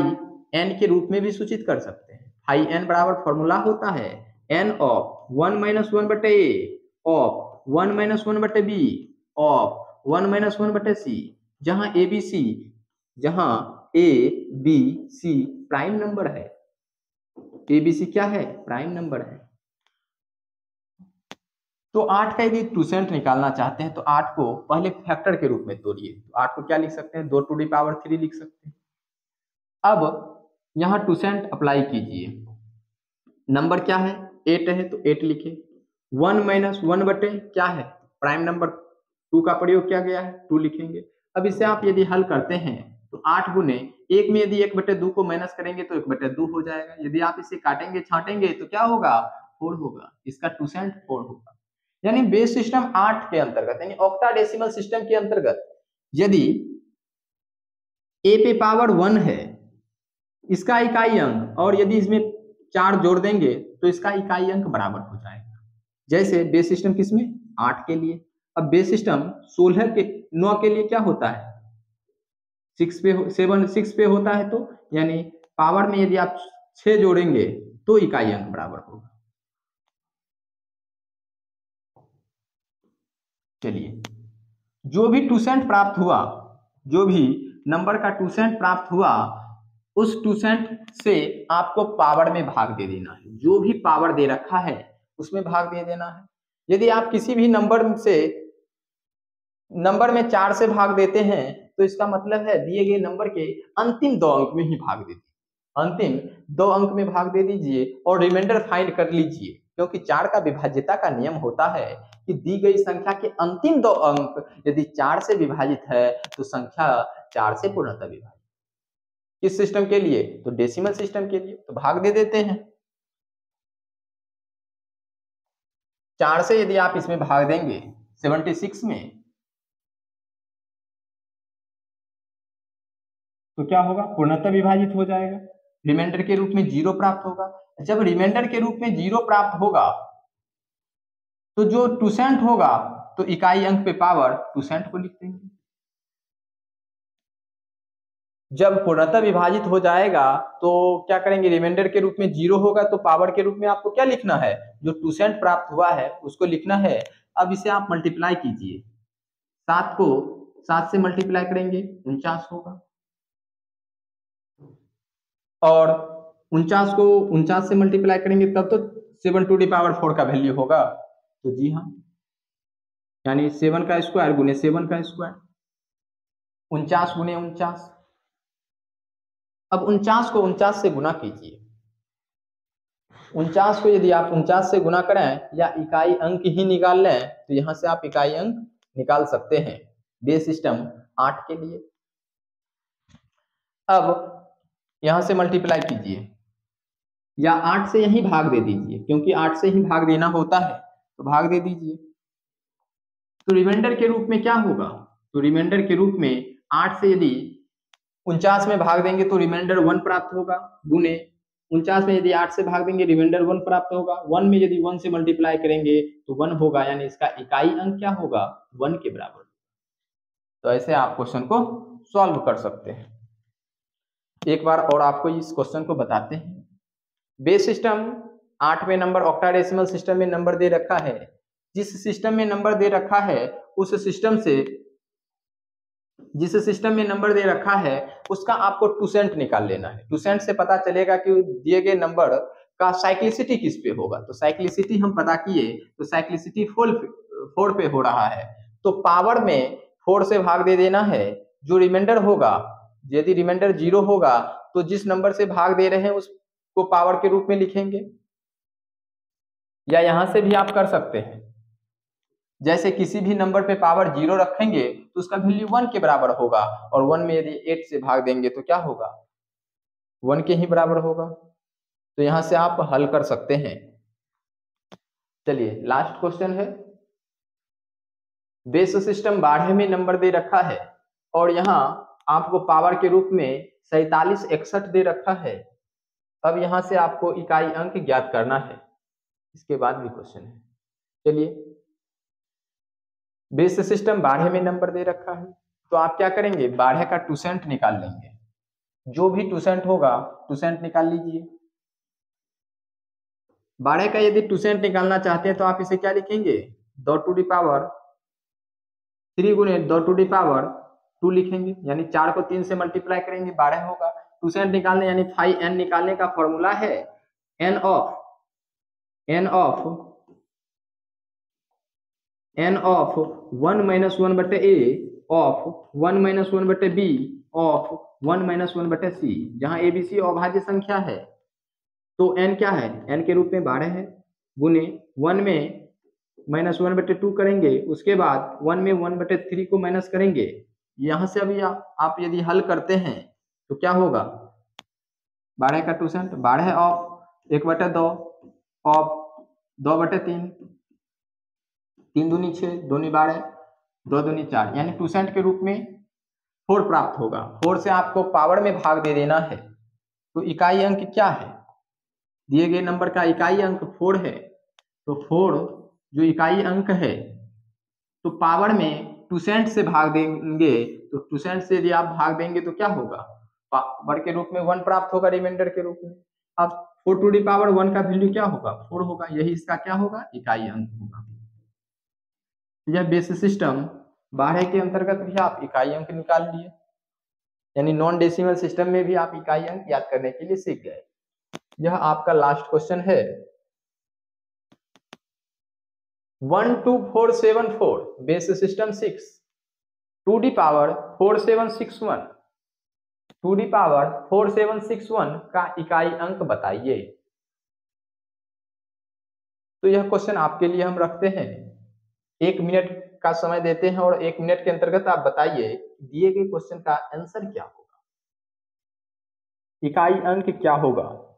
एन के रूप में भी सूचित कर सकते हैं। फाई एन बराबर फॉर्मूला होता है एन ऑफ 1 माइनस 1 बटे ए ऑफ 1 माइनस 1 बटे बी ऑफ 1 माइनस 1 बटे सी, जहां ए बी सी, जहां A B C prime number है। ए बी सी क्या है, प्राइम नंबर है। तो 8 का यदि टूसेंट निकालना चाहते हैं तो 8 को पहले फैक्टर के रूप में तोड़िए। तो 8 को क्या लिख सकते हैं, 2 टू दी पावर 3 लिख सकते हैं। अब यहाँ टूसेंट अप्लाई कीजिए। नंबर क्या है, 8 है तो 8 लिखे। 1 माइनस 1 बटे क्या है, प्राइम नंबर 2 का प्रयोग किया गया है, 2 लिखेंगे। अब इसे आप यदि हल करते हैं तो 8 गुने 1 में यदि 1 बटे 2 को माइनस करेंगे तो 1 बटे 2 हो जाएगा। यदि आप इसे काटेंगे छाटेंगे तो क्या होगा, 4 होगा। इसका टूसेंट 4 होगा। यानी बेस सिस्टम 8 के अंतर्गत यानी ऑक्टाडेसिमल सिस्टम के अंतर्गत यदि ए पे पावर 1 है इसका इकाई अंक और यदि इसमें 4 जोड़ देंगे तो इसका इकाई अंक बराबर हो जाएगा। जैसे बेस सिस्टम किसमें, 8 के लिए। अब बेस सिस्टम 16 के 9 के लिए क्या होता है, 6 पे होता है। तो यानी पावर में यदि आप 6 जोड़ेंगे तो इकाई अंक बराबर होगा। चलिए जो भी टूसेंट प्राप्त हुआ, जो भी नंबर का टूसेंट प्राप्त हुआ, उस टूसेंट से आपको पावर में भाग दे देना है। जो भी पावर दे रखा है उसमें भाग दे देना है। यदि आप किसी भी नंबर में 4 से भाग देते हैं तो इसका मतलब है दिए गए नंबर के अंतिम 2 अंक में ही भाग दे दीजिए, अंतिम 2 अंक में भाग दे दीजिए और रिमाइंडर फाइंड कर लीजिए, क्योंकि 4 का विभाज्यता का नियम होता है कि दी गई संख्या के अंतिम 2 अंक यदि 4 से विभाजित है तो संख्या 4 से पूर्णतः विभाजित। किस सिस्टम के लिए? तो डेसिमल सिस्टम के लिए। तो भाग दे देते हैं। 4 से यदि आप इसमें भाग देंगे 76 में, तो क्या होगा? पूर्णतः विभाजित हो जाएगा, रिमाइंडर के रूप में 0 प्राप्त होगा। जब रिमाइंडर के रूप में 0 प्राप्त होगा तो जो टूसेंट होगा तो इकाई अंक पे पावर टूसेंट को लिख देंगे। जब पूर्णतः विभाजित हो जाएगा तो क्या करेंगे? रिमाइंडर के रूप में 0 होगा तो पावर के रूप में आपको क्या लिखना है? जो टूसेंट प्राप्त हुआ है उसको लिखना है। अब इसे आप मल्टीप्लाई कीजिए, 7 को 7 से मल्टीप्लाई करेंगे 49 होगा, और 49 को 49 से मल्टीप्लाई करेंगे तब तो 7 टू दी पावर 4 का वैल्यू होगा। तो जी हाँ, यानी 7 का स्क्वायर गुने 7 का स्क्वायर, 49 गुने 49। अब 49 को 49 से गुना कीजिए। 49 को यदि आप 49 से गुना करें या इकाई अंक ही निकाल लें तो यहां से आप इकाई अंक निकाल सकते हैं बेस सिस्टम 8 के लिए। अब यहां से मल्टीप्लाई कीजिए या 8 से यही भाग दे दीजिए, क्योंकि 8 से ही भाग देना होता है तो भाग दे दीजिए। तो रिमाइंडर के रूप में क्या होगा? तो रिमाइंडर के रूप में 8 से यदि 49 में भाग देंगे तो रिमाइंडर 1 प्राप्त होगा, गुने 49 में यदि 8 से भाग देंगे रिमाइंडर 1 प्राप्त होगा, 1 में यदि 1 से मल्टीप्लाई करेंगे तो 1 होगा, यानी इसका इकाई अंक क्या होगा? 1 के बराबर। तो ऐसे आप क्वेश्चन को सॉल्व कर सकते हैं। एक बार और आपको इस क्वेश्चन को बताते हैं। बेस सिस्टम 8वें नंबर ऑक्टाडेसिमल सिस्टम में नंबर दे रखा है। जिस सिस्टम में नंबर दे रखा है उस सिस्टम से, जिस सिस्टम में नंबर दे रखा है उसका आपको टूसेंट निकाल लेना है। टूसेंट से पता चलेगा कि दिए गए नंबर का साइक्लिसिटी किस पे होगा। तो साइक्लिसिटी हम पता किए तो साइक्लिसिटी 4 पे हो रहा है, तो पावर में 4 से भाग दे देना है। जो रिमाइंडर होगा, यदि रिमाइंडर 0 होगा तो जिस नंबर से भाग दे रहे हैं उसको पावर के रूप में लिखेंगे, या यहां से भी आप कर सकते हैं। जैसे किसी भी नंबर पे पावर 0 रखेंगे तो उसका वैल्यू 1 के बराबर होगा, और 1 में यदि 8 से भाग देंगे तो क्या होगा? 1 के ही बराबर होगा। तो यहां से आप हल कर सकते हैं। चलिए लास्ट क्वेश्चन है। बेस सिस्टम 12 में नंबर दे रखा है और यहाँ आपको पावर के रूप में 47 61 दे रखा है। अब यहां से आपको इकाई अंक ज्ञात करना है। इसके बाद भी क्वेश्चन है। चलिए, बेस सिस्टम 12 में नंबर दे रखा है तो आप क्या करेंगे? 12 का टूसेंट निकाल लेंगे। जो भी टूसेंट होगा टूसेंट निकाल लीजिए। 12 का यदि टूसेंट निकालना चाहते हैं तो आप इसे क्या लिखेंगे? 2 टू दी पावर 3 गुने 2 टू दी पावर 2 लिखेंगे, यानी 4 को 3 से मल्टीप्लाई करेंगे 12 होगा। टूसेंट निकालने यानी 5n निकालने का फॉर्मूला है n ऑफ 1 माइनस 1 बटे a ऑफ 1 माइनस 1 बटे b ऑफ 1 माइनस 1 बटे c। जहां abc अभाज्य संख्या है तो n क्या है? n के रूप में 12 है, गुने 1 में माइनस 1 बटे 2 करेंगे, उसके बाद 1 में 1 बटे 3 को माइनस करेंगे। यहां से अभी आप यदि हल करते हैं तो क्या होगा? 12 का टूसेंट 12 ऑफ 1 बटे 2 ऑफ 2 बटे 3, 3 दूनी 6, 2 दूनी 12, 2 दूनी 4, यानी टूसेंट के रूप में 4 प्राप्त होगा। 4 से आपको पावर में भाग दे देना है। तो इकाई अंक क्या है? दिए गए नंबर का इकाई अंक 4 है, तो 4 जो इकाई अंक है तो पावर में टूसेंट से भाग देंगे, तो टूसेंट से यदि आप भाग देंगे तो क्या होगा? पावर के रूप में 1 प्राप्त होगा रिमाइंडर के रूप में। अब 4 टू दी पावर 1 का वैल्यू क्या होगा? 4 होगा। यही इसका क्या होगा? इकाई अंक होगा। यह बेस सिस्टम 12 के अंतर्गत भी आप इकाई अंक निकाल लिए, यानी नॉन डेसिमल सिस्टम में भी आप इकाई अंक याद करने के लिए सीख गए। यह आपका लास्ट क्वेश्चन है। 12474 base system 6 to the power 4761 to the power 4761 का इकाई अंक बताइए। तो यह क्वेश्चन आपके लिए हम रखते हैं, 1 मिनट का समय देते हैं और 1 मिनट के अंतर्गत आप बताइए दिए गए क्वेश्चन का आंसर क्या होगा, इकाई अंक क्या होगा।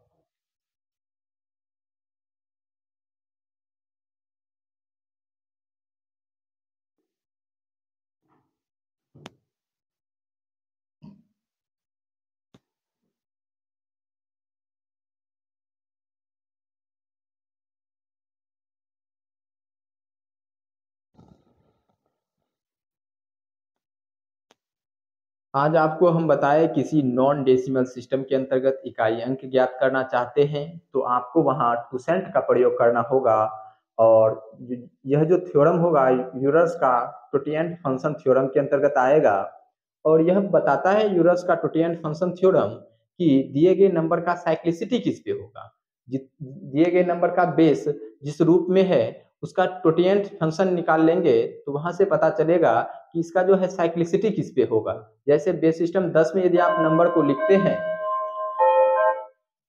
आज आपको हम बताएं किसी नॉन डेसिमल सिस्टम के अंतर्गत इकाई अंक ज्ञात करना चाहते हैं तो आपको वहां टूसेंट का प्रयोग करना होगा। और यह जो थ्योरम होगा यूलर्स का टोटिएंट फंक्शन थ्योरम के अंतर्गत आएगा। और यह बताता है यूलर्स का टोटिएंट फंक्शन थ्योरम कि दिए गए नंबर का साइक्लिसिटी किस पे होगा। दिए गए नंबर का बेस जिस रूप में है उसका टोटिएंट फंक्शन निकाल लेंगे तो वहां से पता चलेगा कि इसका जो है साइक्लिसिटी किस पे होगा। जैसे बेस सिस्टम 10 में यदि आप नंबर को लिखते हैं,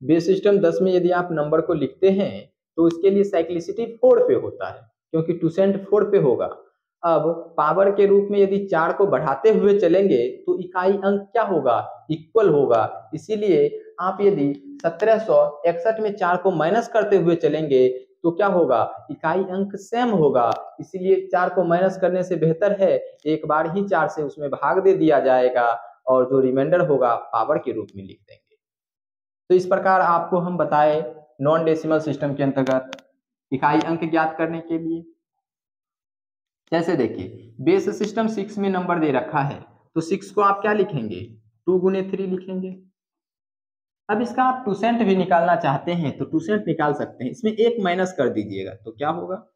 बेस सिस्टम 10 में यदि आप नंबर को लिखते हैं तो उसके लिए साइक्लिसिटी 4 पे होता है क्योंकि टूसेंट 4 पे होगा। अब पावर के रूप में यदि 4 को बढ़ाते हुए चलेंगे तो इकाई अंक क्या होगा, इक्वल होगा। इसीलिए आप यदि 1761 में 4 को माइनस करते हुए चलेंगे तो क्या होगा, इकाई अंक सेम होगा। इसीलिए 4 को माइनस करने से बेहतर है एक बार ही 4 से उसमें भाग दे दिया जाएगा और जो रिमाइंडर होगा पावर के रूप में लिख देंगे। तो इस प्रकार आपको हम बताए नॉन डेसिमल सिस्टम के अंतर्गत इकाई अंक ज्ञात करने के लिए। जैसे देखिए बेस सिस्टम 6 में नंबर दे रखा है तो 6 को आप क्या लिखेंगे, 2 गुने 3 लिखेंगे। अब इसका आप टूसेंट भी निकालना चाहते हैं तो टूसेंट निकाल सकते हैं। इसमें 1 माइनस कर दीजिएगा तो क्या होगा,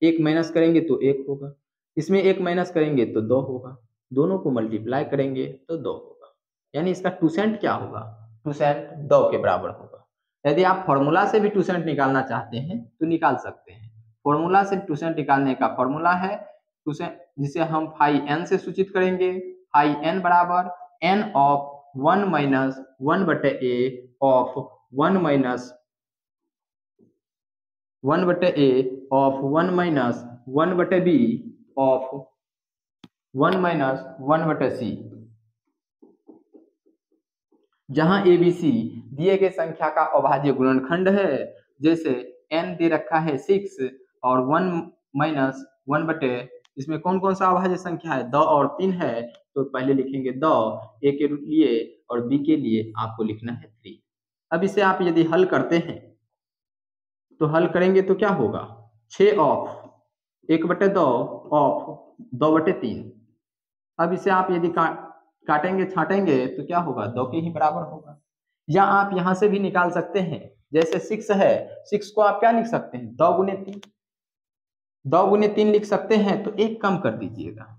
1 माइनस करेंगे तो 1 होगा, इसमें 1 माइनस करेंगे तो 2 होगा, दोनों को मल्टीप्लाई करेंगे तो 2 होगा। यानी इसका टूसेंट क्या होगा, टूसेंट 2 के बराबर होगा। यदि आप फॉर्मूला से भी टूसेंट निकालना चाहते हैं तो निकाल सकते हैं। फॉर्मूला से टूसेंट निकालने का फॉर्मूला है टूसेंट जिसे हम फाई एन से सूचित करेंगे। फाई एन बराबर एन ऑफ 1 माइनस 1 बटे ए ऑफ 1 माइनस 1 बटे ए ऑफ 1 माइनस 1 बटे बी ऑफ 1 माइनस 1 बटे सी। जहां ए बी सी दिए गए संख्या का अभाज्य गुणनखंड है, जैसे n दे रखा है 6 और 1 माइनस 1 बटे इसमें कौन कौन सा अभाज्य संख्या है, 2 और 3 है। तो पहले लिखेंगे 2 ए के लिए और बी के लिए आपको लिखना है 3। अब इसे आप यदि हल करते हैं तो हल करेंगे तो क्या होगा, 6 ऑफ 1 बटे 2 ऑफ 2 बटे 3। अब इसे आप यदि काटेंगे छाटेंगे तो क्या होगा, 2 के ही बराबर होगा। या आप यहां से भी निकाल सकते हैं, जैसे 6 है 6 को आप क्या लिख सकते हैं, 2 गुने 3, 2 गुने 3 लिख सकते हैं। तो एक कम कर दीजिएगा,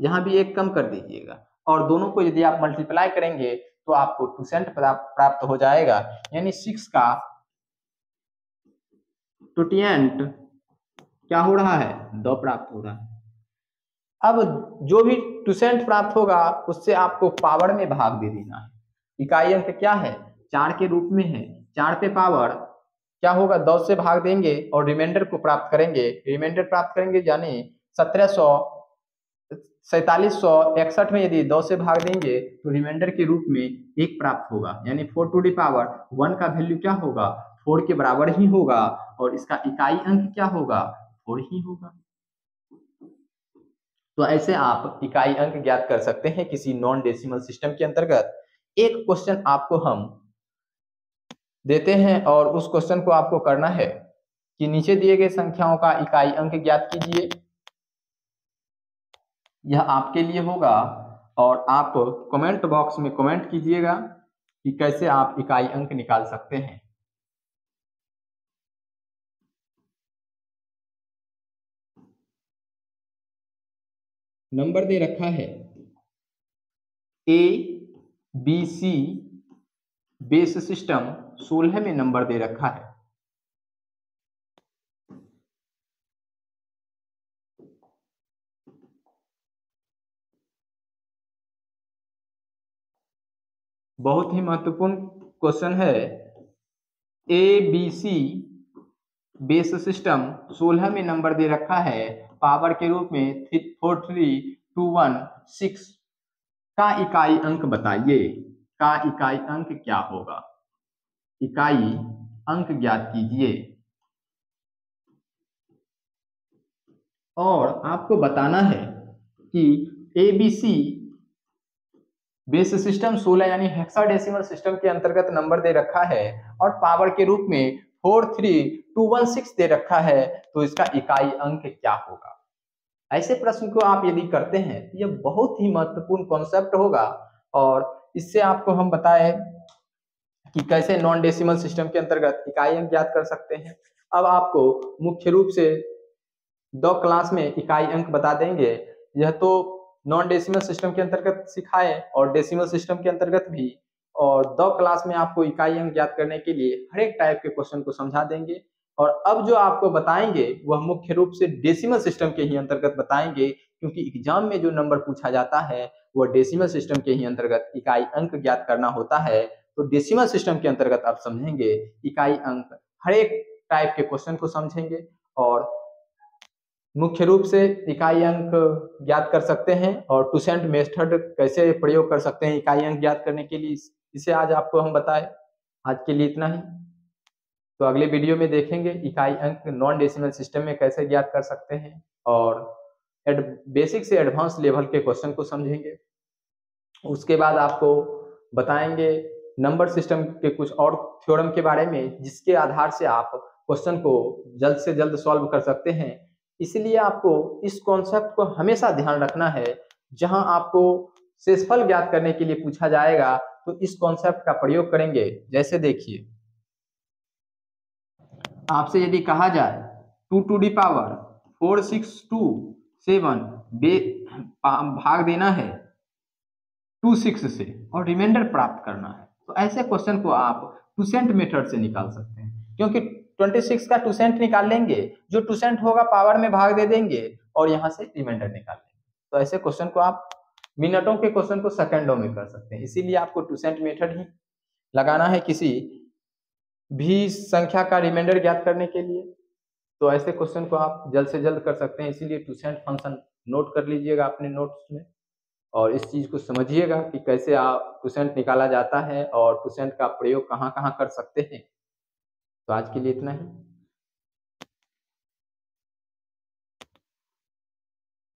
यहाँ भी एक कम कर दीजिएगा और दोनों को यदि आप मल्टीप्लाई करेंगे तो आपको टूसेंट प्राप्त हो जाएगा। यानी 6 का टोटिएंट क्या हो रहा है, 2 प्राप्त हो रहा है। अब जो भी टूसेंट प्राप्त होगा उससे आपको पावर में भाग दे देना है। इकाई अंक क्या है, 4 के रूप में है, 4 पे पावर क्या होगा, 2 से भाग देंगे और रिमाइंडर को प्राप्त करेंगे। रिमाइंडर प्राप्त करेंगे यानी 4761 में यदि 2 से भाग देंगे तो रिमाइंडर के रूप में 1 प्राप्त होगा। यानी 4 टू दी पावर 1 का वैल्यू क्या होगा, 4 के बराबर ही होगा और इसका इकाई अंक क्या होगा, 4 ही होगा। तो ऐसे आप इकाई अंक ज्ञात कर सकते हैं किसी नॉन डेसिमल सिस्टम के अंतर्गत। एक क्वेश्चन आपको हम देते हैं और उस क्वेश्चन को आपको करना है कि नीचे दिए गए संख्याओं का इकाई अंक ज्ञात कीजिए। यह आपके लिए होगा और आप कमेंट बॉक्स में कमेंट कीजिएगा कि कैसे आप इकाई अंक निकाल सकते हैं। नंबर दे रखा है A B C base system 16 में नंबर दे रखा है। बहुत ही महत्वपूर्ण क्वेश्चन है। A B C base system 16 में नंबर दे रखा है, पावर के रूप में 43216 का इकाई अंक बताइए। का इकाई अंक क्या होगा? इकाई अंक ज्ञात कीजिए। और आपको बताना है कि एबीसी बेस सिस्टम 16 यानी हेक्साडेसिमल सिस्टम के अंतर्गत नंबर दे रखा है और पावर के रूप में 43216 दे रखा है, तो इसका इकाई अंक क्या होगा? ऐसे प्रश्न को आप यदि करते हैं तो यह बहुत ही महत्वपूर्ण कॉन्सेप्ट होगा। और इससे आपको हम बताएं कि कैसे नॉन डेसिमल सिस्टम के अंतर्गत इकाई अंक ज्ञात कर सकते हैं। अब आपको मुख्य रूप से 2 क्लास में इकाई अंक बता देंगे। यह तो नॉन डेसिमल सिस्टम के अंतर्गत सिखाए और डेसिमल सिस्टम के अंतर्गत भी, और 2 क्लास में आपको इकाई अंक ज्ञात करने के लिए हर एक टाइप के क्वेश्चन को समझा देंगे। और अब जो आपको बताएंगे वह मुख्य रूप से डेसिमल सिस्टम के ही अंतर्गत बताएंगे, क्योंकि एग्जाम में जो नंबर पूछा जाता है वह डेसिमल सिस्टम के ही अंतर्गत इकाई अंक ज्ञात करना होता है। तो डेसिमल सिस्टम के अंतर्गत आप समझेंगे इकाई अंक, हर एक टाइप के क्वेश्चन को समझेंगे और मुख्य रूप से इकाई अंक ज्ञात कर सकते हैं और टूसेंट मेथड कैसे प्रयोग कर सकते हैं इकाई अंक ज्ञात करने के लिए, इसे आज आपको हम बताएं। आज के लिए इतना ही। तो अगले वीडियो में देखेंगे इकाई अंक नॉन डेसिमल सिस्टम में कैसे ज्ञात कर सकते हैं और बेसिक से एडवांस लेवल के क्वेश्चन को समझेंगे। उसके बाद आपको बताएंगे नंबर सिस्टम के कुछ और थ्योरम के बारे में, जिसके आधार से आप क्वेश्चन को जल्द से जल्द सॉल्व कर सकते हैं। इसलिए आपको इस कॉन्सेप्ट को हमेशा ध्यान रखना है। जहां आपको शेषफल ज्ञात करने के लिए पूछा जाएगा तो इस कॉन्सेप्ट का प्रयोग करेंगे। जैसे देखिए, आपसे यदि कहा जाए 2 टू दी पावर 4627 भाग देना है 26 से और रिमाइंडर प्राप्त करना है, तो ऐसे क्वेश्चन को आप टूसेंट मेथड से निकाल सकते हैं। क्योंकि 26 का टूसेंट निकाल लेंगे, जो टूसेंट होगा पावर में भाग दे देंगे और यहाँ से रिमाइंडर निकाल लेंगे। तो ऐसे क्वेश्चन को आप मिनटों के क्वेश्चन को सेकंडों में कर सकते हैं। इसीलिए आपको टूसेंट मेथड ही लगाना है किसी भी संख्या का रिमाइंडर ज्ञात करने के लिए। तो ऐसे क्वेश्चन को आप जल्द से जल्द कर सकते हैं। इसीलिए टूसेंट फंक्शन नोट कर लीजिएगा अपने नोट्स में और इस चीज को समझिएगा कि कैसे आप टूसेंट निकाला जाता है और टूसेंट का प्रयोग कहाँ कहाँ कर सकते हैं। तो आज के लिए इतना ही।